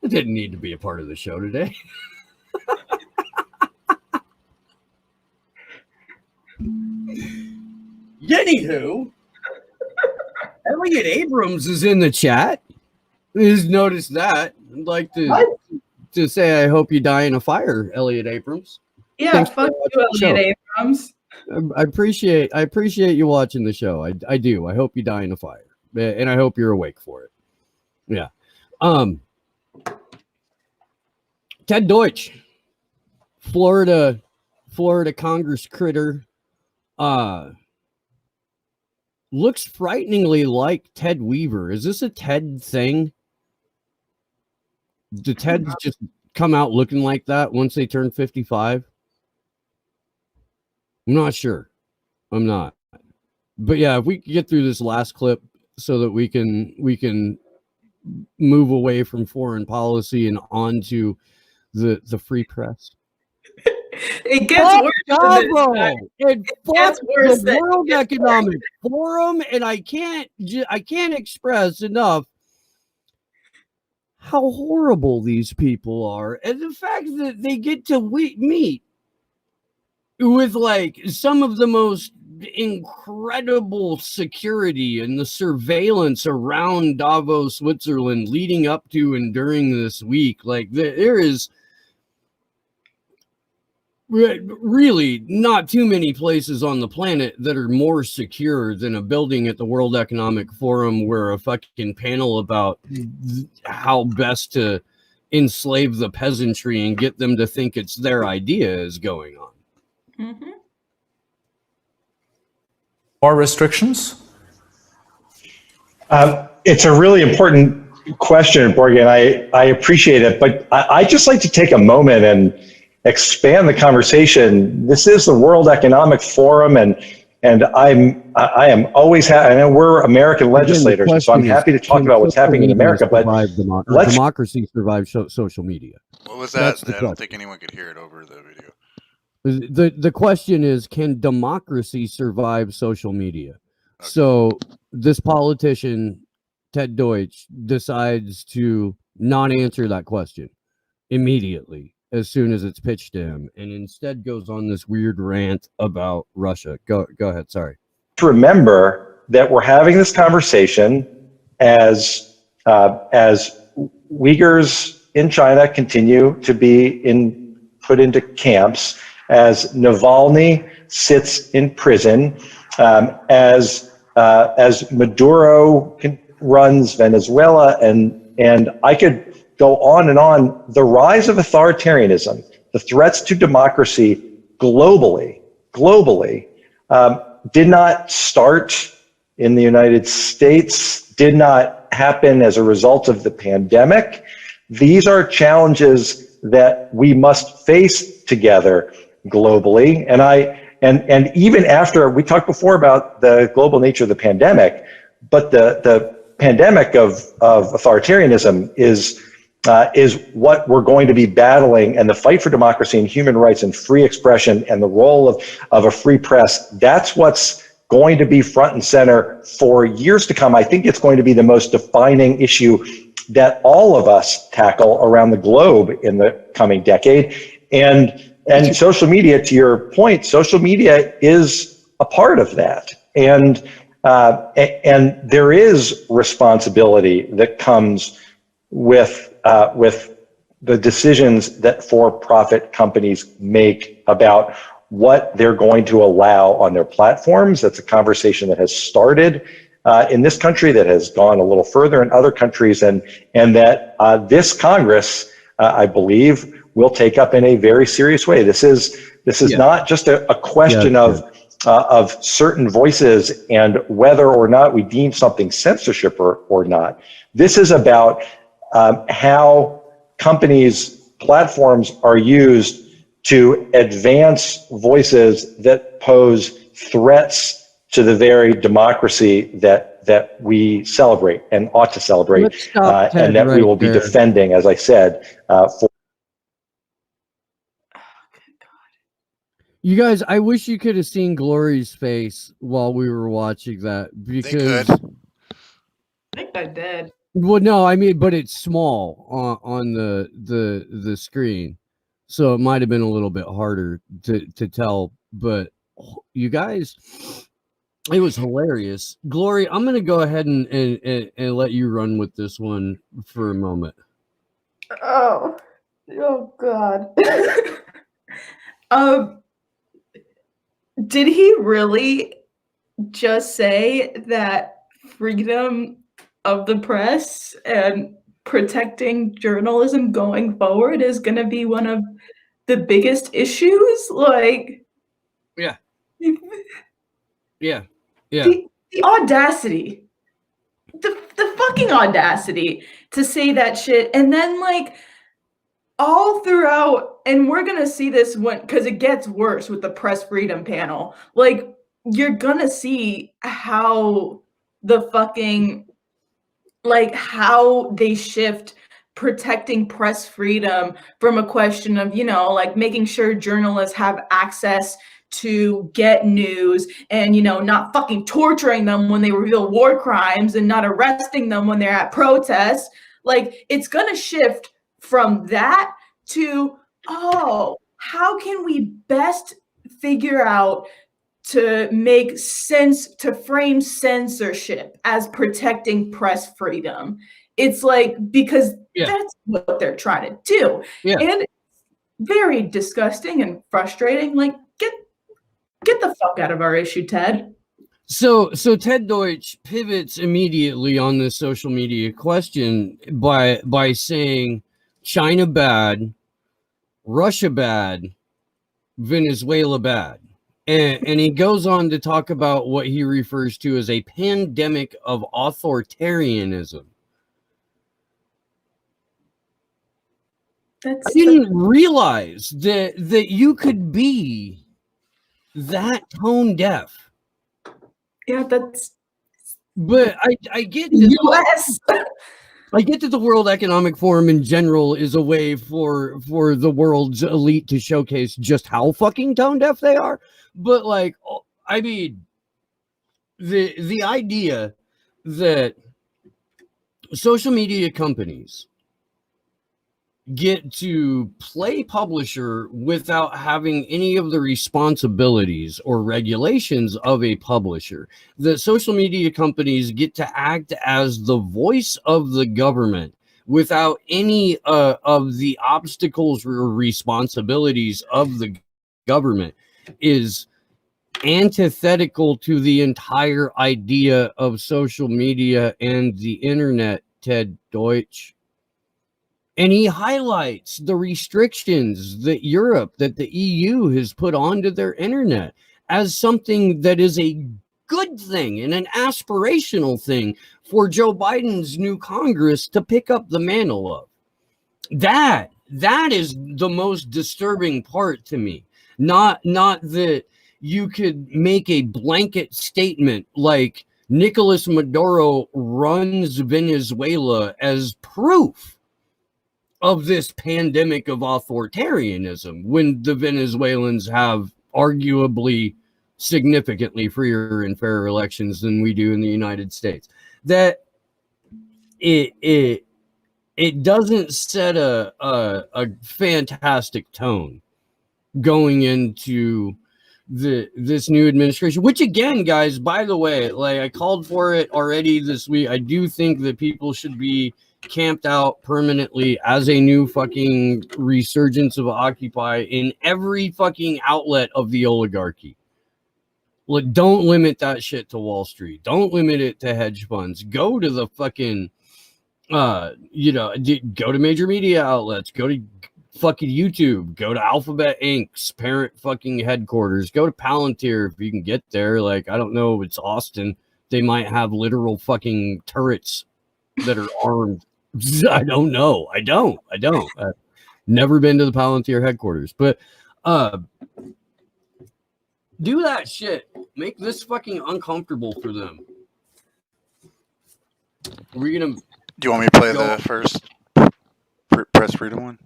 didn't need to be a part of the show today. Anywho, Elliot Abrams is in the chat. Just noticed that. I'd like to say I hope you die in a fire, Elliot Abrams. Yeah, fuck you, Elliot Abrams. I appreciate you watching the show. I do. I hope you die in a fire, and I hope you're awake for it. Yeah. Ted Deutsch, Florida Congress critter, looks frighteningly like Ted Weaver. Is this a Ted thing? Do Teds just come out looking like that once they turn 55? I'm not sure. I'm not. But yeah, if we can get through this last clip so that we can move away from foreign policy and onto the free press. It gets worse. It gets worse. The World Economic Forum, and I can't express enough how horrible these people are, and the fact that they get to meet with like some of the most incredible security and the surveillance around Davos, Switzerland, leading up to and during this week. Like there is really not too many places on the planet that are more secure than a building at the World Economic Forum where a fucking panel about how best to enslave the peasantry and get them to think it's their idea is going on. Mm-hmm. More restrictions? It's a really important question, Borgen. I appreciate it, but I just like to take a moment and expand the conversation. This is the World Economic Forum, and I am always happy. I know we're American legislators, so I'm happy to talk about what's happening in America. But democracy survives social media. What was that? I don't think anyone could hear it over the video. The question is, can democracy survive social media? Okay. So this politician, Ted Deutsch, decides to not answer that question immediately as soon as it's pitched to him, and instead goes on this weird rant about Russia. Go ahead. Sorry. Remember that we're having this conversation as Uyghurs in China continue to be put into camps, as Navalny sits in prison, as Maduro runs Venezuela, and I could go on and on. The rise of authoritarianism, the threats to democracy globally, did not start in the United States, did not happen as a result of the pandemic. These are challenges that we must face together globally. And even after, we talked before about the global nature of the pandemic, but the pandemic of authoritarianism is what we're going to be battling, and the fight for democracy and human rights and free expression and the role of a free press. That's what's going to be front and center for years to come. I think it's going to be the most defining issue that all of us tackle around the globe in the coming decade. And social media, to your point, social media is a part of that. And there is responsibility that comes with the decisions that for-profit companies make about what they're going to allow on their platforms. That's a conversation that has started in this country, that has gone a little further in other countries, and that this Congress, I believe, will take up in a very serious way. This is not just a question of certain voices and whether or not we deem something censorship or not. This is about how companies' platforms are used to advance voices that pose threats to the very democracy that we celebrate and ought to celebrate, and that we will be defending, as I said, for. You guys, I wish you could have seen Glory's face while we were watching that, because I think I did. Well, no, I mean, but it's small on the screen, so it might have been a little bit harder to tell. But you guys, it was hilarious. Glory, I'm gonna go ahead and let you run with this one for a moment. Oh God. Did he really just say that freedom of the press and protecting journalism going forward is going to be one of the biggest issues? Like, yeah. The audacity, the fucking audacity to say that shit, and then like all throughout, and we're gonna see this one because it gets worse with the press freedom panel. Like, you're gonna see how the fucking, like, how they shift protecting press freedom from a question of, you know, like making sure journalists have access to get news, and, you know, not fucking torturing them when they reveal war crimes, and not arresting them when they're at protests. Like, it's going to shift from that to, oh, how can we best figure out to make sense, to frame censorship as protecting press freedom? It's like, because that's what they're trying to do. And very disgusting and frustrating. Like, get the fuck out of our issue, Ted. So Ted Deutsch pivots immediately on this social media question by saying China bad, Russia bad, Venezuela bad. And he goes on to talk about what he refers to as a pandemic of authoritarianism. I didn't realize that you could be that tone deaf. Yeah, that's. But I get that I get that the World Economic Forum in general is a way for the world's elite to showcase just how fucking tone deaf they are. But like, I mean, the idea that social media companies get to play publisher without having any of the responsibilities or regulations of a publisher, that social media companies get to act as the voice of the government without any of the obstacles or responsibilities of the government, is antithetical to the entire idea of social media and the internet, Ted Deutsch. And he highlights the restrictions that the EU has put onto their internet as something that is a good thing and an aspirational thing for Joe Biden's new Congress to pick up the mantle of. That is the most disturbing part to me. Not that you could make a blanket statement like Nicolas Maduro runs Venezuela as proof of this pandemic of authoritarianism, when the Venezuelans have arguably significantly freer and fairer elections than we do in the United States. That it doesn't set a fantastic tone going into this new administration, which again, guys, by the way, like I called for it already this week. I do think that people should be camped out permanently as a new fucking resurgence of Occupy in every fucking outlet of the oligarchy. Like, don't limit that shit to Wall Street. Don't limit it to hedge funds. Go to the fucking, go to major media outlets. Go to fucking YouTube. Go to Alphabet Inc.'s parent fucking headquarters. Go to Palantir if you can get there. Like, I don't know, it's Austin. They might have literal fucking turrets that are armed. I don't know. I don't. I've never been to the Palantir headquarters, but do that shit. Make this fucking uncomfortable for them. We're gonna. Do you want me to play the first press freedom one?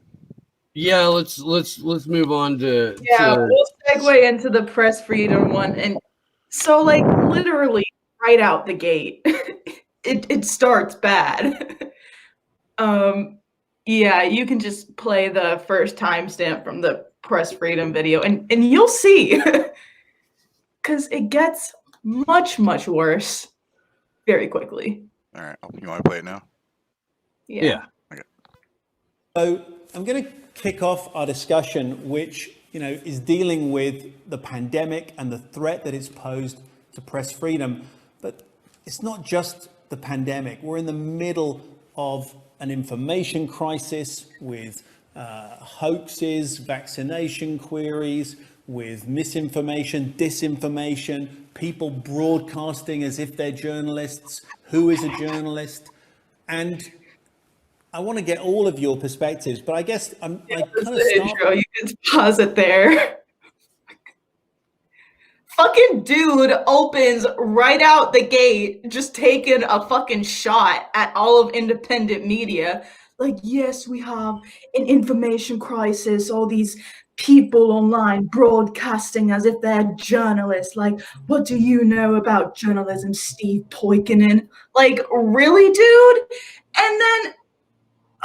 Yeah, let's move on to. We'll segue into the press freedom one, and so like literally right out the gate, it starts bad. Yeah, you can just play the first timestamp from the press freedom video and you'll see, because it gets much worse very quickly. All right, you want to play it now? Yeah. Okay. So I'm going to kick off our discussion, which is dealing with the pandemic and the threat that it's posed to press freedom. But it's not just the pandemic. We're in the middle of an information crisis with hoaxes, vaccination queries, with misinformation, disinformation, people broadcasting as if they're journalists. Who is a journalist? And I want to get all of your perspectives, but I guess I kind of start. You can pause it there. Fucking dude opens right out the gate, just taking a fucking shot at all of independent media. Like, yes, we have an information crisis, all these people online broadcasting as if they're journalists. Like, what do you know about journalism, Steve Poikonen? Like, really, dude? And then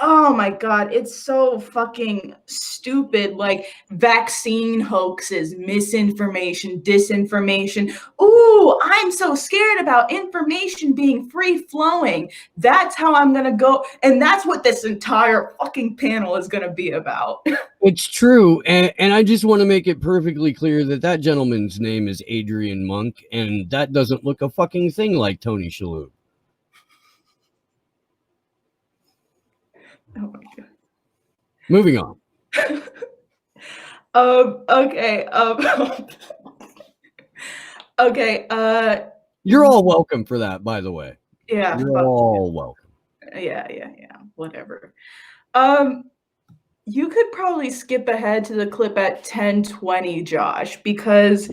Oh my God, it's so fucking stupid. Like vaccine hoaxes, misinformation, disinformation. Ooh, I'm so scared about information being free flowing. That's how I'm gonna go. And that's what this entire fucking panel is gonna be about. It's true. And I just want to make it perfectly clear that that gentleman's name is Adrian Monk, and that doesn't look a fucking thing like Tony Shalhoub. Oh my God. Moving on. Okay. Okay. You're all welcome for that, by the way. Yeah. You're all welcome. Yeah. Whatever. You could probably skip ahead to the clip at 10:20, Josh, because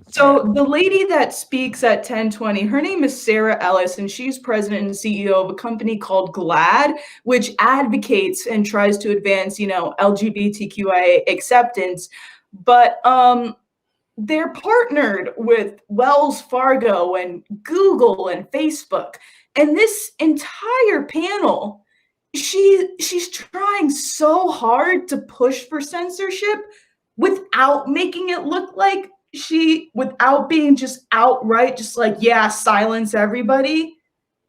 so the lady that speaks at 10:20, her name is Sarah Ellis, and she's president and CEO of a company called GLAD, which advocates and tries to advance, LGBTQIA acceptance. But they're partnered with Wells Fargo and Google and Facebook. And this entire panel, she's trying so hard to push for censorship without making it look like without being just outright just like, yeah, silence everybody.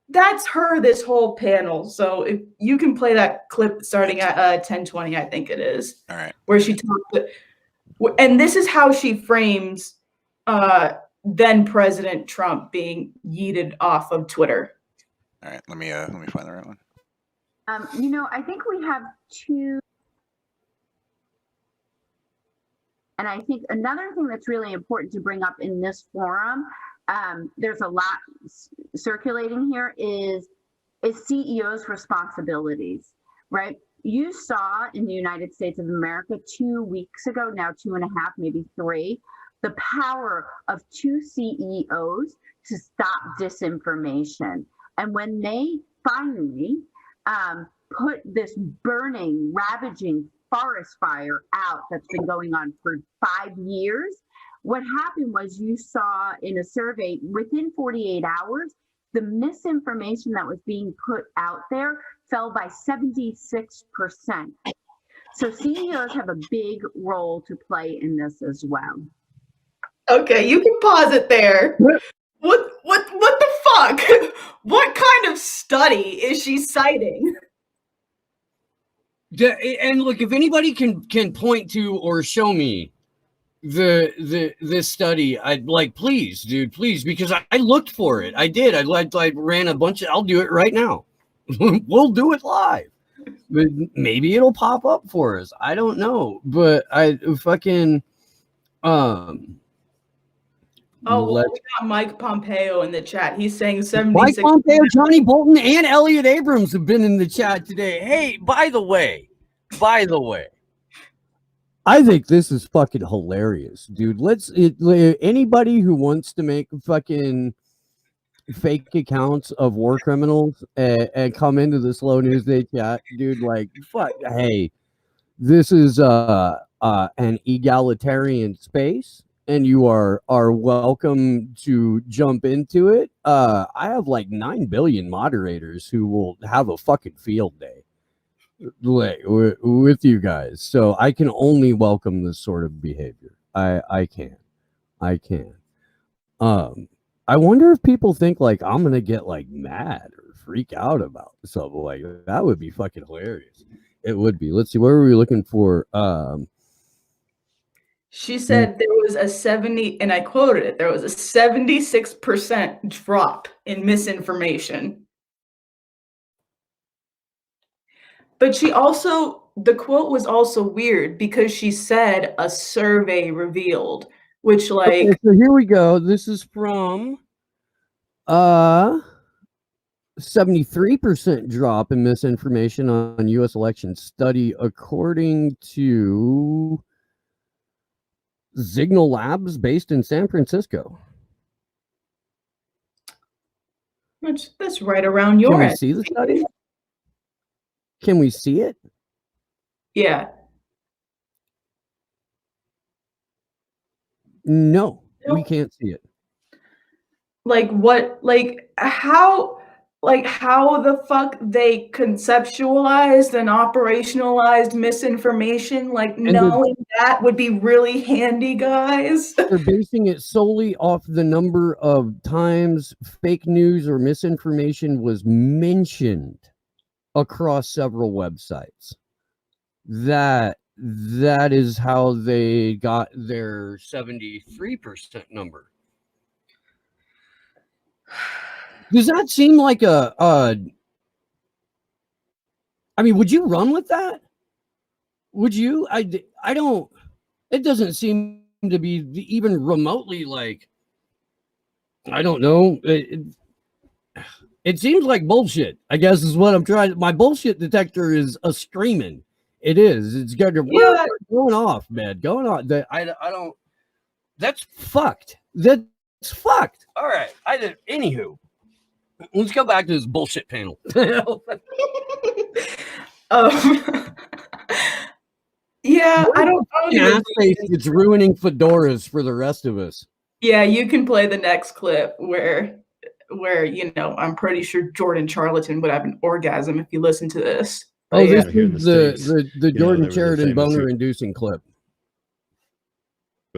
That's her this whole panel. So if you can play that clip starting at 10:20, I think it is. All right. Where she talked, and this is how she frames then President Trump being yeeted off of Twitter. All right, let me find the right one. I think we have two. And I think another thing that's really important to bring up in this forum, there's a lot circulating here, is CEOs' responsibilities, right? You saw in the United States of America 2 weeks ago, now 2.5, maybe 3, the power of 2 CEOs to stop disinformation. And when they finally put this burning, ravaging forest fire out that's been going on for 5 years, what happened was you saw in a survey within 48 hours, the misinformation that was being put out there fell by 76%. So CEOs have a big role to play in this as well. Okay, you can pause it there. What the fuck? What kind of study is she citing? And look, if anybody can point to or show me this study, I'd like, please, dude, please, because I looked for it. I did. I ran a bunch of. I'll do it right now. We'll do it live. But maybe it'll pop up for us. I don't know. But I fucking Oh, well, we got Mike Pompeo in the chat. He's saying 76. Mike Pompeo, Johnny Bolton, and Elliot Abrams have been in the chat today. Hey, by the way, I think this is fucking hilarious, dude. Anybody who wants to make fucking fake accounts of war criminals and come into the Slow News Day chat, dude, like, fuck, hey, this is an egalitarian space, and you are welcome to jump into it. I have like 9 billion moderators who will have a fucking field day with you guys, so I can only welcome this sort of behavior. I can. I wonder if people think like I'm gonna get like mad or freak out about something like that. That would be fucking hilarious. It would be. Let's see, what were we looking for? She said there was a 70, and I quoted it, there was a 76% drop in misinformation. But the quote was also weird because she said a survey revealed, which like. Okay, so here we go. This is from 73% drop in misinformation on U.S. election study, according to Signal Labs based in San Francisco. That's right around your end. Can we end. see the study? Can we see it? Yeah. No, we can't see it. Like what? Like how? like how the fuck they conceptualized and operationalized misinformation. Like knowing that would be really handy, guys. They're basing it solely off the number of times fake news or misinformation was mentioned across several websites. That is how they got their 73% number. Does that seem like I mean, would you run with that? Would you? I don't. It doesn't seem to be even remotely like, I don't know. It seems like bullshit, I guess is what I'm trying. My bullshit detector is a screaming. It is. It's going off, man. Going on. I don't. That's fucked. That's fucked. All right. Anywho, let's go back to this bullshit panel. Yeah, I don't even it's ruining fedoras for the rest of us. Yeah, you can play the next clip where you know, I'm pretty sure Jordan Charlatan would have an orgasm if you listen to this. Oh, this is the Jordan Sheridan boner-inducing clip.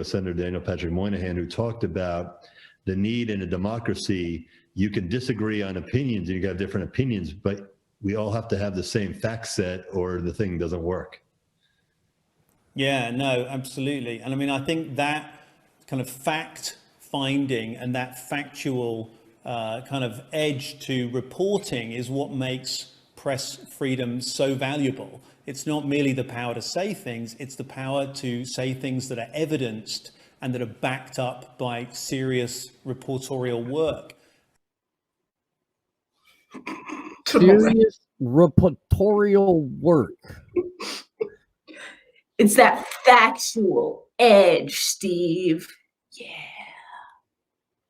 Senator Daniel Patrick Moynihan, who talked about the need in a democracy, you can disagree on opinions and you can have different opinions, but we all have to have the same fact set or the thing doesn't work. Yeah, no, absolutely. And I mean, I think that kind of fact finding and that factual kind of edge to reporting is what makes press freedom so valuable. It's not merely the power to say things, it's the power to say things that are evidenced and that are backed up by serious reportorial work. Serious reportorial work. It's that factual edge, Steve. Yeah.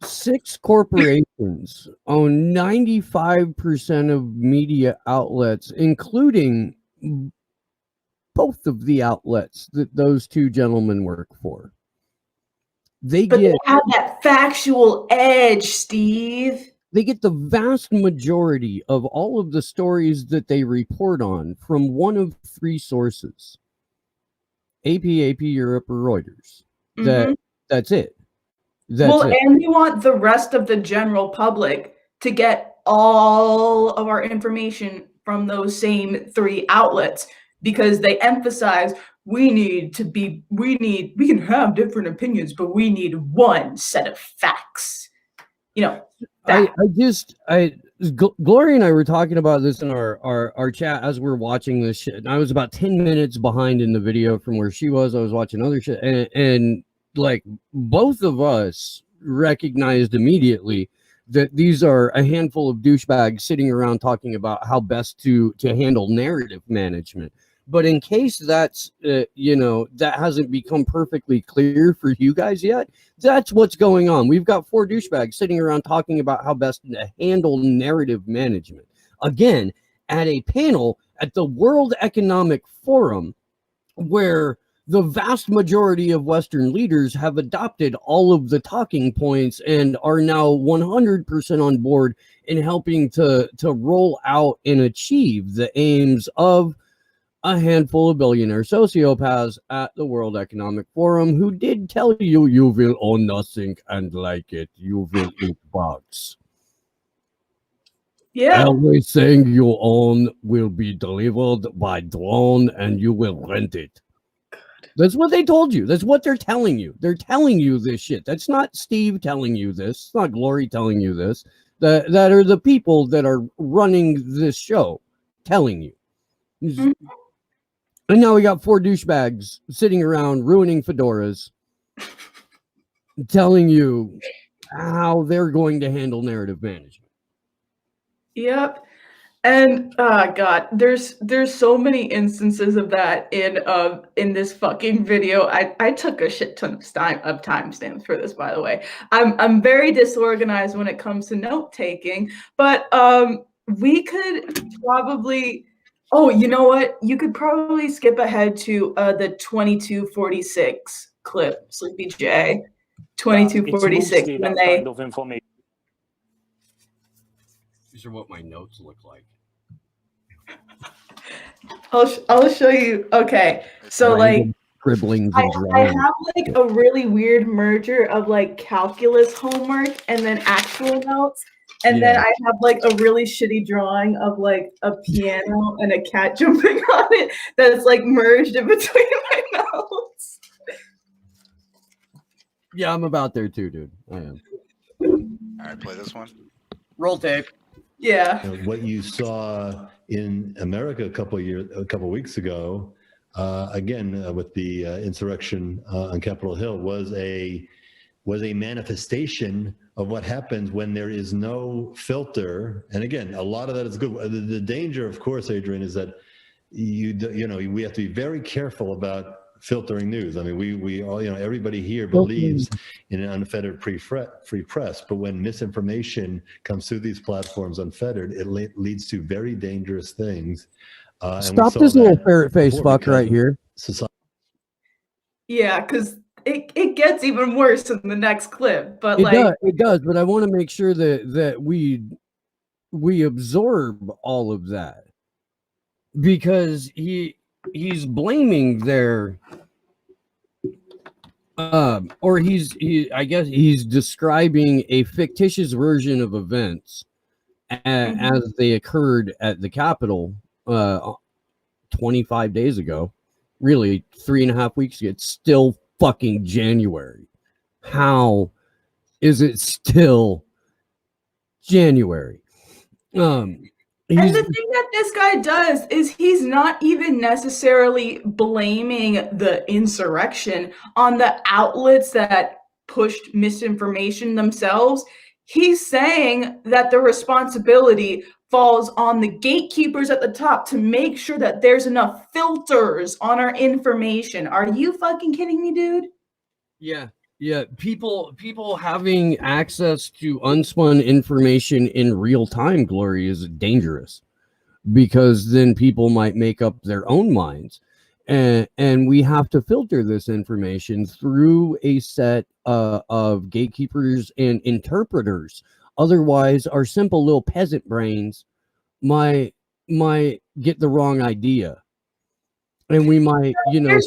6 corporations own 95% of media outlets, including both of the outlets that those two gentlemen work for. They have that factual edge, Steve. They get the vast majority of all of the stories that they report on from one of 3 sources. AP Europe, or Reuters. That's it. And we want the rest of the general public to get all of our information from those same 3 outlets, because they emphasize we can have different opinions, but we need one set of facts. You know, Gloria and I were talking about this in our chat as we're watching this shit. And I was about 10 minutes behind in the video from where she was. I was watching other shit, and like both of us recognized immediately that these are a handful of douchebags sitting around talking about how best to handle narrative management. But in case that's that hasn't become perfectly clear for you guys yet, that's what's going on. We've got 4 douchebags sitting around talking about how best to handle narrative management. Again, at a panel at the World Economic Forum, where the vast majority of Western leaders have adopted all of the talking points and are now 100% on board in helping to roll out and achieve the aims of a handful of billionaire sociopaths at the World Economic Forum, who did tell you you will own nothing and like it. You will eat bugs. Yeah. Everything you own will be delivered by drone and you will rent it. That's what they told you. That's what they're telling you. They're telling you this shit. That's not Steve telling you this. It's not Glory telling you this. That are the people that are running this show telling you. Mm-hmm. And now we got 4 douchebags sitting around ruining fedoras, telling you how they're going to handle narrative management. Yep. And God, there's so many instances of that in this fucking video. I took a shit ton of timestamps for this, by the way. I'm very disorganized when it comes to note taking, but we could probably. Oh, you know what? You could probably skip ahead to the 2246 clip, Sleepy J. 2246 when they. These are what my notes look like. I'll show you. Okay, so like Scribblings I and drawings. have like a really weird merger of like calculus homework and then actual notes. And then Yeah. I have like a really shitty drawing of like a piano and a cat jumping on it that's like merged in between my notes. Yeah, I'm about there too, dude. I am. All right, play this one. Roll tape. Yeah. What you saw in America a couple weeks ago, again with the insurrection on Capitol Hill, was a manifestation of what happens when there is no filter. And again, a lot of that is good. The danger, of course, Adrian, is that we have to be very careful about filtering news. I mean, we all, everybody here believes in an unfettered free press, but when misinformation comes through these platforms unfettered, it leads to very dangerous things. Stop this little ferret face fuck right here. Yeah, because it gets even worse in the next clip. But It does, but I want to make sure that we absorb all of that, because he's blaming their or I guess he's describing a fictitious version of events as they occurred at the Capitol 25 days ago, really 3.5 weeks ago. It's still fucking January. How is it still January? And the thing that this guy does is he's not even necessarily blaming the insurrection on the outlets that pushed misinformation themselves. He's saying that the responsibility falls on the gatekeepers at the top to make sure that there's enough filters on our information. Are you fucking kidding me, dude? Yeah, people having access to unspun information in real time, Glory, is dangerous, because then people might make up their own minds, and we have to filter this information through a set of gatekeepers and interpreters. Otherwise, our simple little peasant brains might get the wrong idea, and we might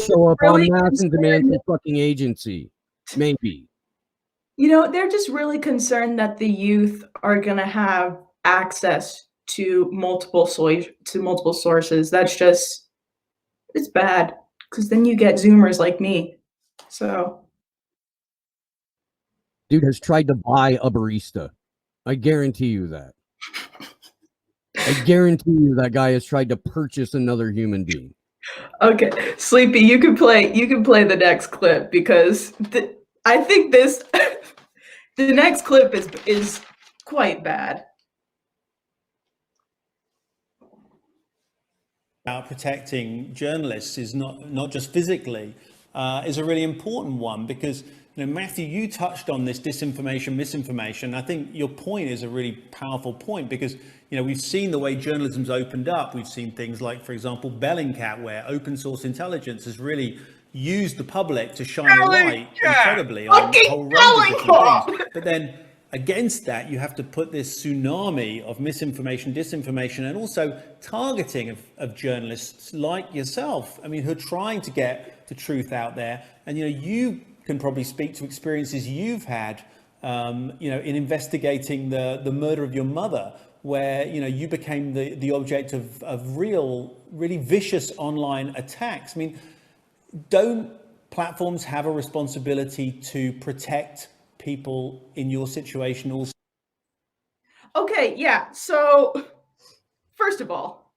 show up on mass and demand for fucking agency. Maybe. They're just really concerned that the youth are going to have access to multiple sources. It's bad, because then you get Zoomers like me. So, dude has tried to buy a barista. I guarantee you that. I guarantee you that guy has tried to purchase another human being. Okay, Sleepy, you can play the next clip, because I think the next clip is quite bad. About protecting journalists is not just physically, is a really important one, because Matthew, you touched on this disinformation, misinformation. I think your point is a really powerful point, because we've seen the way journalism's opened up. We've seen things like, for example, Bellingcat, where open source intelligence has really used the public to shine a light incredibly on a whole range of different things. But then against that, you have to put this tsunami of misinformation, disinformation, and also targeting of journalists like yourself, who are trying to get the truth out there. And you can probably speak to experiences you've had in investigating the murder of your mother, where you became the object of really vicious online attacks. Don't platforms have a responsibility to protect people in your situation also? Okay, yeah. So, first of all,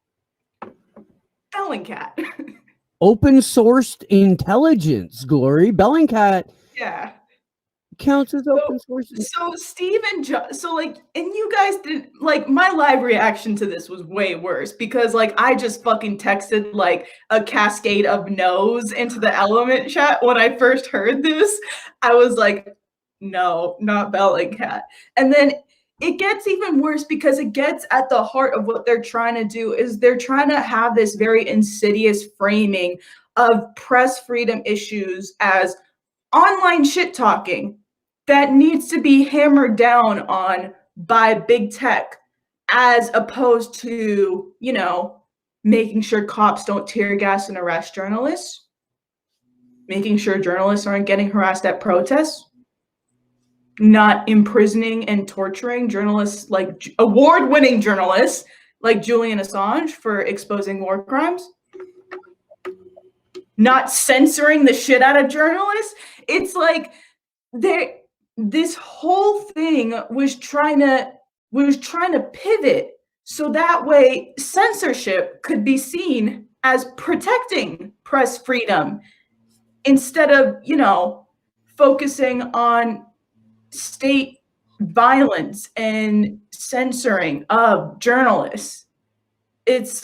Bellingcat. Open sourced intelligence, Glory. Bellingcat. Yeah. Counts as open source. So Steve and you guys did, my live reaction to this was way worse, because I just fucking texted a cascade of no's into the Element chat when I first heard this. I was like, no, not Bellingcat. And then it gets even worse, because it gets at the heart of what they're trying to do. Is they're trying to have this very insidious framing of press freedom issues as online shit talking that needs to be hammered down on by big tech as opposed to, you know, making sure cops don't tear gas and arrest journalists, making sure journalists aren't getting harassed at protests, not imprisoning and torturing journalists, like award-winning journalists like Julian Assange for exposing war crimes, not censoring the shit out of journalists. It's like this whole thing was trying to pivot so that way censorship could be seen as protecting press freedom instead of, you know, focusing on state violence and censoring of journalists. It's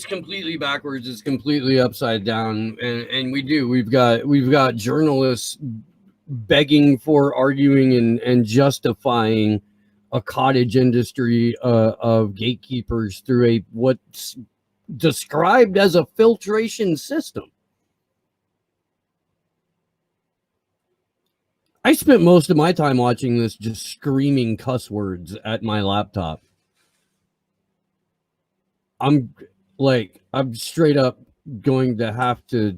completely backwards. It's completely upside down, and we've got journalists begging for, arguing, and justifying a cottage industry of gatekeepers through what's described as a filtration system. I spent most of my time watching this just screaming cuss words at my laptop. I'm straight up going to have to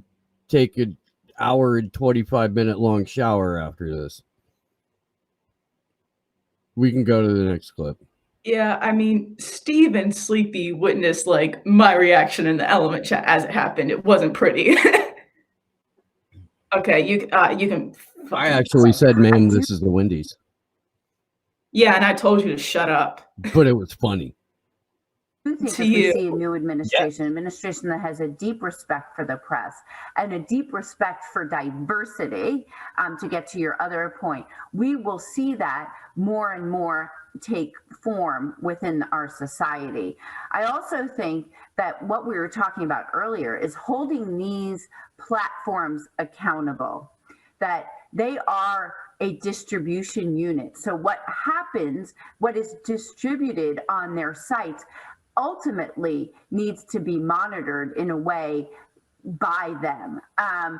take an hour and 25-minute long shower after this. We can go to the next clip. Yeah, I mean, Steve and Sleepy witnessed like my reaction in the element chat as it happened. It wasn't pretty. Okay, you can. I actually said, "Ma'am, this is the Wendy's." Yeah, and I told you to shut up. But it was funny. I think if we see a new administration that has a deep respect for the press and a deep respect for diversity, to get to your other point, we will see that more and more take form within our society. I also think that what we were talking about earlier is holding these platforms accountable, that they are a distribution unit. So what happens, what is distributed on their sites ultimately needs to be monitored in a way by them. And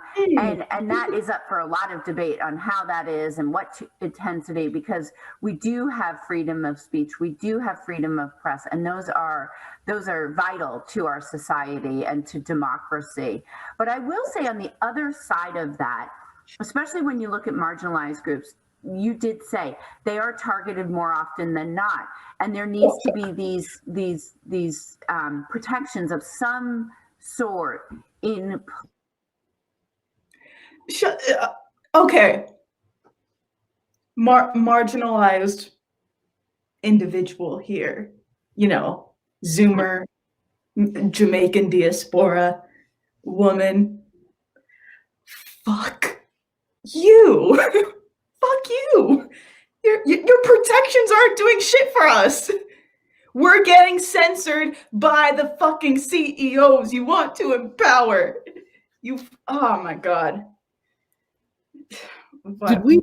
that is up for a lot of debate on how that is and what it tends to be, because we do have freedom of speech, we do have freedom of press, and those are vital to our society and to democracy. But I will say on the other side of that, especially when you look at marginalized groups, you did say they are targeted more often than not, and there needs to be these protections of some sort in. Okay, marginalized individual here, you know, Zoomer, Jamaican diaspora woman. Fuck you. Fuck you. Your protections aren't doing shit for us. We're getting censored by the fucking CEOs you want to empower. Oh my God. Did we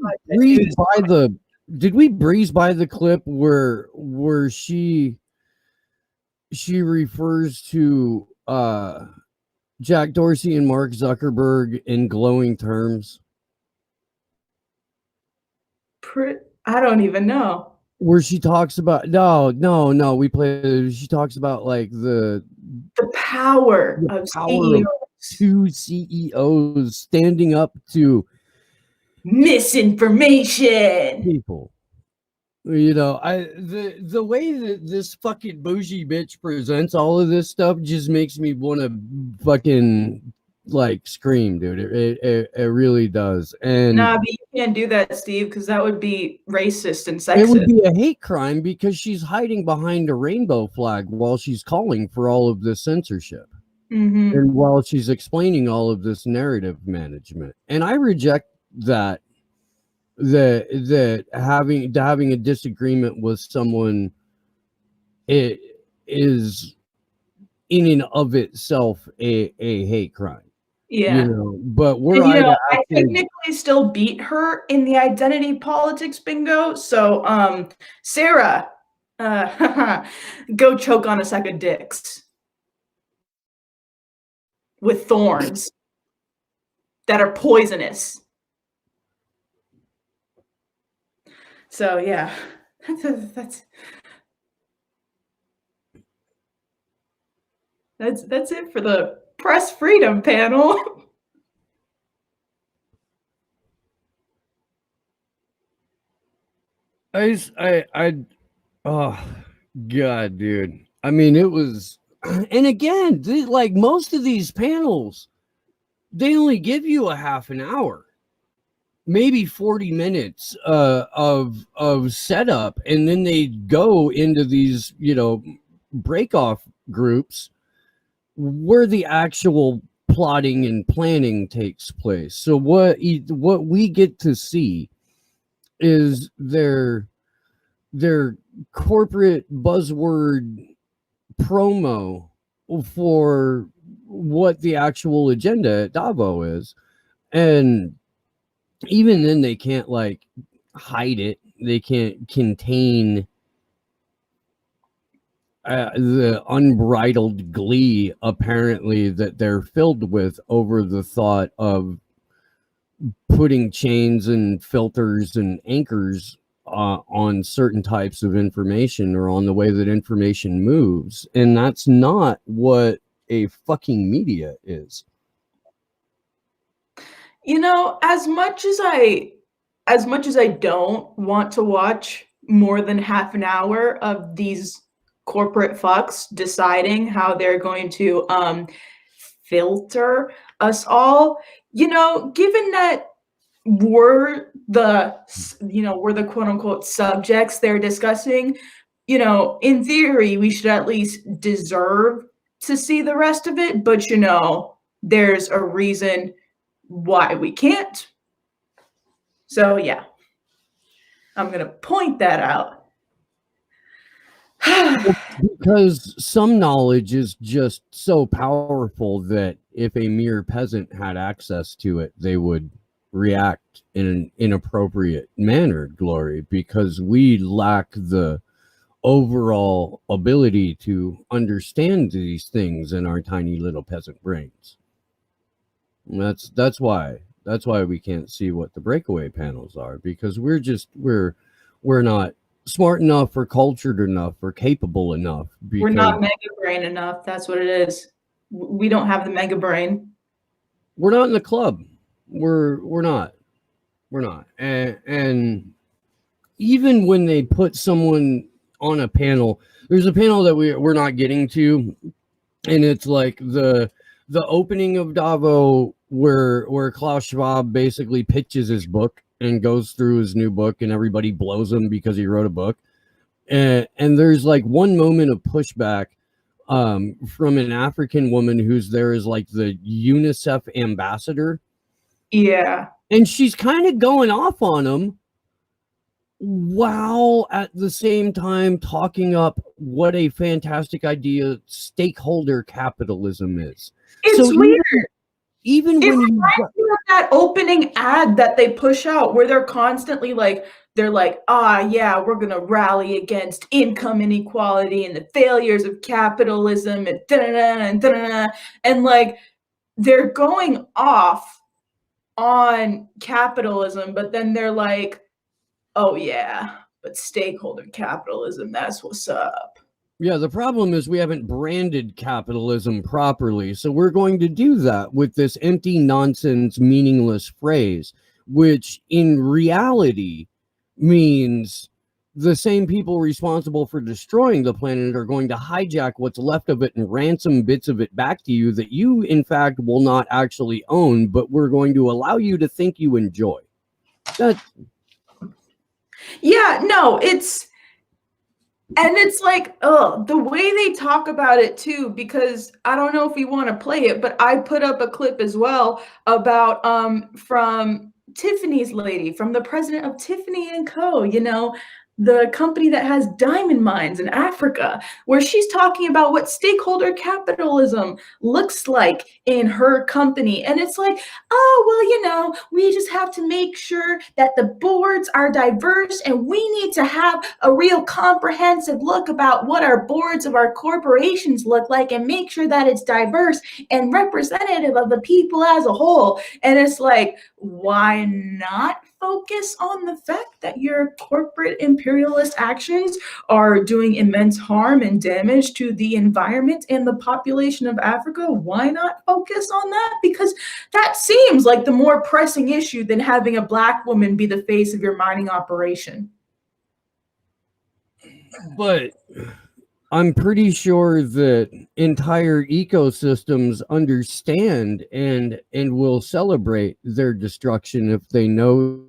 breeze by the clip where she refers to Jack Dorsey and Mark Zuckerberg in glowing terms? I don't even know. Where she talks about she talks about like the power of CEOs. Two CEOs standing up to misinformation people. You know, the way that this fucking bougie bitch presents all of this stuff just makes me want to fucking like scream, dude. It really does. And nah, but you can't do that, Steve, because that would be racist and sexist. It would be a hate crime because she's hiding behind a rainbow flag while she's calling for all of this censorship. Mm-hmm. And while she's explaining all of this narrative management. And I reject that having a disagreement with someone, it is in and of itself a hate crime. Yeah. You know, but I technically still beat her in the identity politics bingo. So Sarah, go choke on a sack of dicks with thorns that are poisonous. So yeah, that's That's it for the press freedom panel. Oh God, dude. I mean, it was, and again, like most of these panels, they only give you a half an hour, maybe 40 minutes of setup, and then they go into these, break off groups where the actual plotting and planning takes place. So what we get to see is their corporate buzzword promo for what the actual agenda at Davos is. And even then they can't like hide it. They can't contain the unbridled glee apparently that they're filled with over the thought of putting chains and filters and anchors on certain types of information or on the way that information moves. And that's not what a fucking media is. As much as I don't want to watch more than half an hour of these corporate fucks deciding how they're going to filter us all, given that we're the quote unquote subjects they're discussing, in theory, we should at least deserve to see the rest of it. But, there's a reason why we can't. So, yeah, I'm going to point that out. Because some knowledge is just so powerful that if a mere peasant had access to it, they would react in an inappropriate manner, Glory, because we lack the overall ability to understand these things in our tiny little peasant brains. And that's why we can't see what the breakaway panels are, because we're not smart enough or cultured enough or capable enough. We're not mega brain enough. That's what it is. We don't have the mega brain. We're not in the club. We're not. And even when they put someone on a panel, there's a panel that we're not getting to, and it's like the opening of Davos where Klaus Schwab basically pitches his book and goes through his new book, and everybody blows him because he wrote a book. And there's like one moment of pushback from an African woman who's there as like the UNICEF ambassador. Yeah. And she's kind of going off on him while at the same time talking up what a fantastic idea stakeholder capitalism is. It's weird. Even it when reminds me of that opening ad that they push out where they're constantly like, yeah, we're going to rally against income inequality and the failures of capitalism and da-da-da and da-da-da. And like, they're going off on capitalism, but then they're like, oh yeah, but stakeholder capitalism, that's what's up. Yeah, the problem is we haven't branded capitalism properly. So we're going to do that with this empty nonsense, meaningless phrase, which in reality means the same people responsible for destroying the planet are going to hijack what's left of it and ransom bits of it back to you that you, in fact, will not actually own, but we're going to allow you to think you enjoy. Yeah, no, it's like, the way they talk about it too, because I don't know if you want to play it, but I put up a clip as well about from Tiffany's lady, from the president of Tiffany & Co., the company that has diamond mines in Africa, where she's talking about what stakeholder capitalism looks like in her company. And it's like, oh, well, we just have to make sure that the boards are diverse, and we need to have a real comprehensive look about what our boards of our corporations look like and make sure that it's diverse and representative of the people as a whole. And it's like, why not focus on the fact that your corporate imperialist actions are doing immense harm and damage to the environment and the population of Africa? Why not focus on that? Because that seems like the more pressing issue than having a Black woman be the face of your mining operation. But I'm pretty sure that entire ecosystems understand and will celebrate their destruction if they know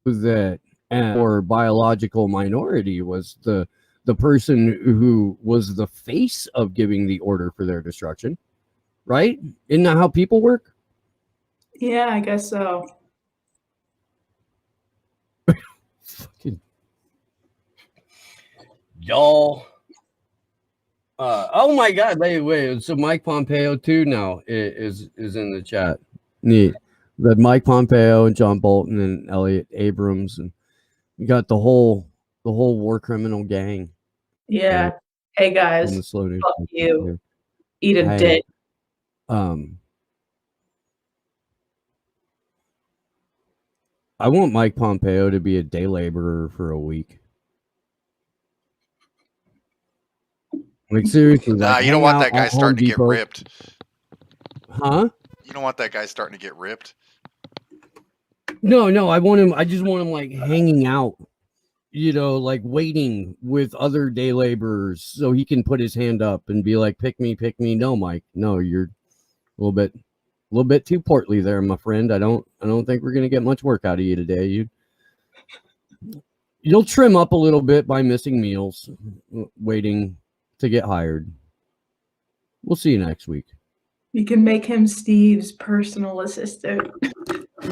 that or biological minority was the person who was the face of giving the order for their destruction, right? Isn't that how people work? Yeah, I guess so. Fucking y'all. Oh my God! Wait. So Mike Pompeo too now is in the chat. Neat. That Mike Pompeo and John Bolton and Elliot Abrams, and you got the whole war criminal gang. Yeah. Hey guys, in the slow news fuck you. Eat a Hey, dick. I want Mike Pompeo to be a day laborer for a week. Like seriously, Nah, like you don't hang want out that guy at starting to Home get Depot. ripped. Huh? You don't want that guy starting to get ripped. No, I want him. I just want him like hanging out, like waiting with other day laborers so he can put his hand up and be like, pick me. No, Mike, no, you're a little bit too portly there, my friend. I don't think we're gonna get much work out of you today. You'll trim up a little bit by missing meals, waiting to get hired. We'll see you next week. You can make him Steve's personal assistant.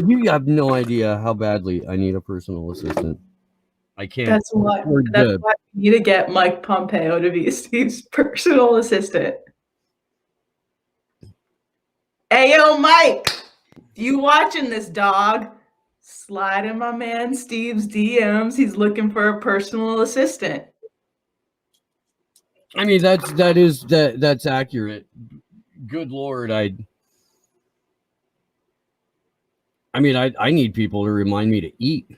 You have no idea how badly I need a personal assistant. I can't. That's why you need to get Mike Pompeo to be Steve's personal assistant. Hey, yo, Mike, you watching this, dog? Slide in my man Steve's DMs. He's looking for a personal assistant. I mean, that's accurate. Good Lord, I need people to remind me to eat.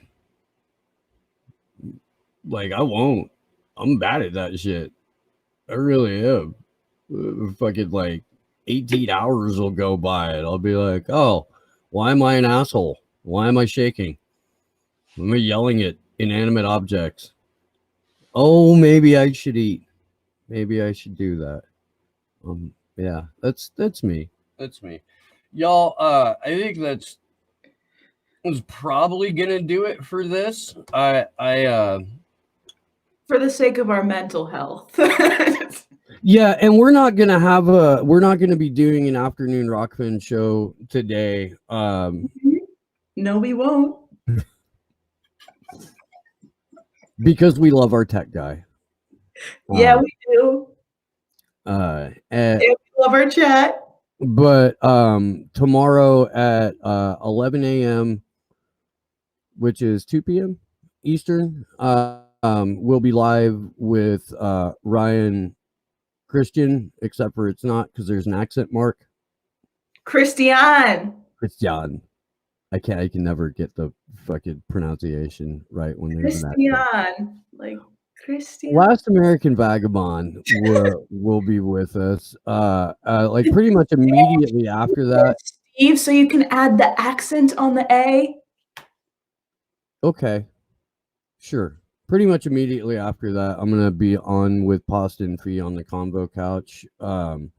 Like, I won't. I'm bad at that shit. I really am. Fucking like 18 hours will go by and I'll be like, oh, why am I an asshole? Why am I shaking? Am I yelling at inanimate objects? Oh, maybe I should eat. Maybe I should do that. Yeah, that's me. That's me. Y'all, I think that's probably gonna do it for this. For the sake of our mental health. Yeah, and we're not gonna be doing an afternoon Rockfin show today. No, we won't. Because we love our tech guy. Yeah, we do. And we love our chat. But tomorrow at 11 a.m., which is 2 p.m. Eastern, we'll be live with Ryan Christian, except for it's not because there's an accent mark. Christian. I can never get the fucking pronunciation right when there's an accent. Like Christian. Last American Vagabond will be with us. Like pretty much immediately after that. Steve, so you can add the accent on the A. Okay, sure. Pretty much immediately after that, I'm gonna be on with Pasta and Fee on the Convo Couch, and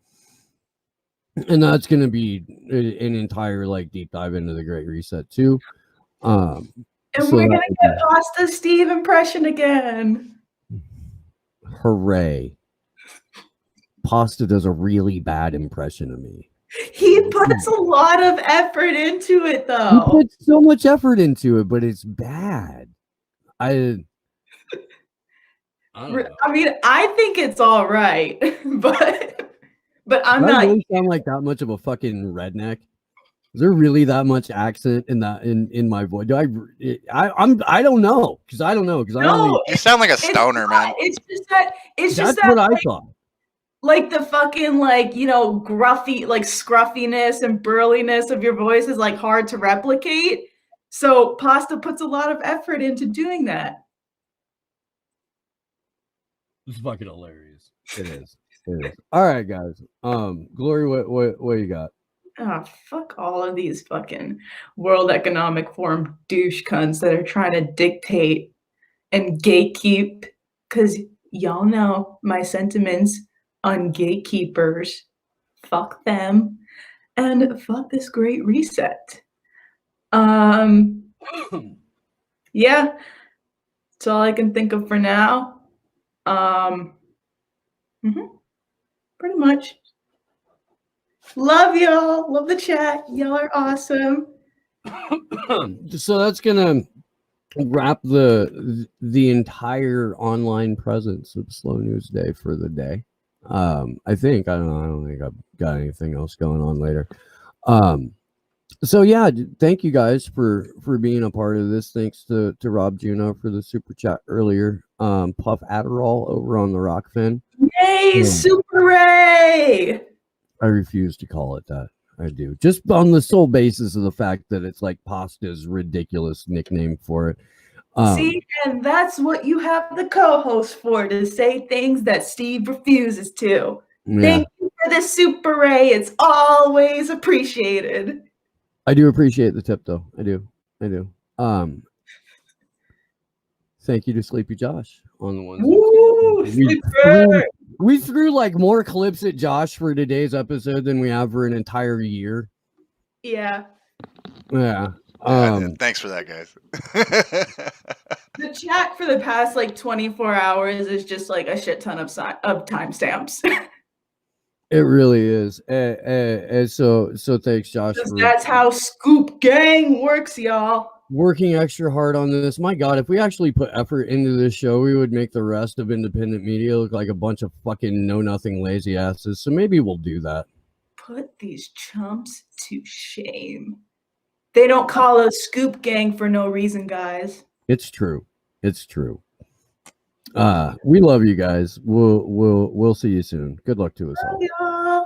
that's gonna be an entire like deep dive into the Great Reset too. And we're gonna get Pasta Steve impression again. Hooray! Pasta does a really bad impression of me. He puts a lot of effort into it, though. He puts so much effort into it, but it's bad. I mean, I think it's all right, but I'm do not. I really sound like that much of a fucking redneck? Is there really that much accent in my voice? I don't know because I don't know because You sound like a stoner, man. It's just that. That's what I thought. Like the fucking gruffy, like scruffiness and burliness of your voice is like hard to replicate. So Pasta puts a lot of effort into doing that. It's fucking hilarious. It is. It is. All right, guys. Glory, what you got? Oh, fuck all of these fucking World Economic Forum douche cunts that are trying to dictate and gatekeep, because y'all know my sentiments on gatekeepers. Fuck them. And fuck this great reset. Yeah, that's all I can think of for now. Pretty much. Love y'all. Love the chat. Y'all are awesome. So that's gonna wrap the entire online presence of Slow News Day for the day. I think I don't think I've got anything else going on later. So yeah, thank you guys for being a part of this. Thanks to Rob Juno for the super chat earlier. Puff Adderall over on the Rockfin. Yay, Super Ray! I refuse to call it that. I do, just on the sole basis of the fact that it's like Pasta's ridiculous nickname for it. See, and that's what you have the co-host for, to say things that Steve refuses to. Yeah. Thank you for the Super Ray. It's always appreciated. I do appreciate the tip, though. I do. Thank you to Sleepy Josh on the ones. Woo, We threw like more clips at Josh for today's episode than we have for an entire year. Yeah. Yeah. Thanks for that, guys. The chat for the past like 24 hours is just like a shit ton of timestamps. It really is. So thanks, Josh. That's how Scoop Gang works, y'all. Working extra hard on this. My God, if we actually put effort into this show, we would make the rest of independent media look like a bunch of fucking know-nothing lazy asses. So maybe we'll do that. Put these chumps to shame. They don't call us Scoop Gang for no reason, guys. It's true. It's true. We love you guys. We'll see you soon. Good luck to us all. Love y'all.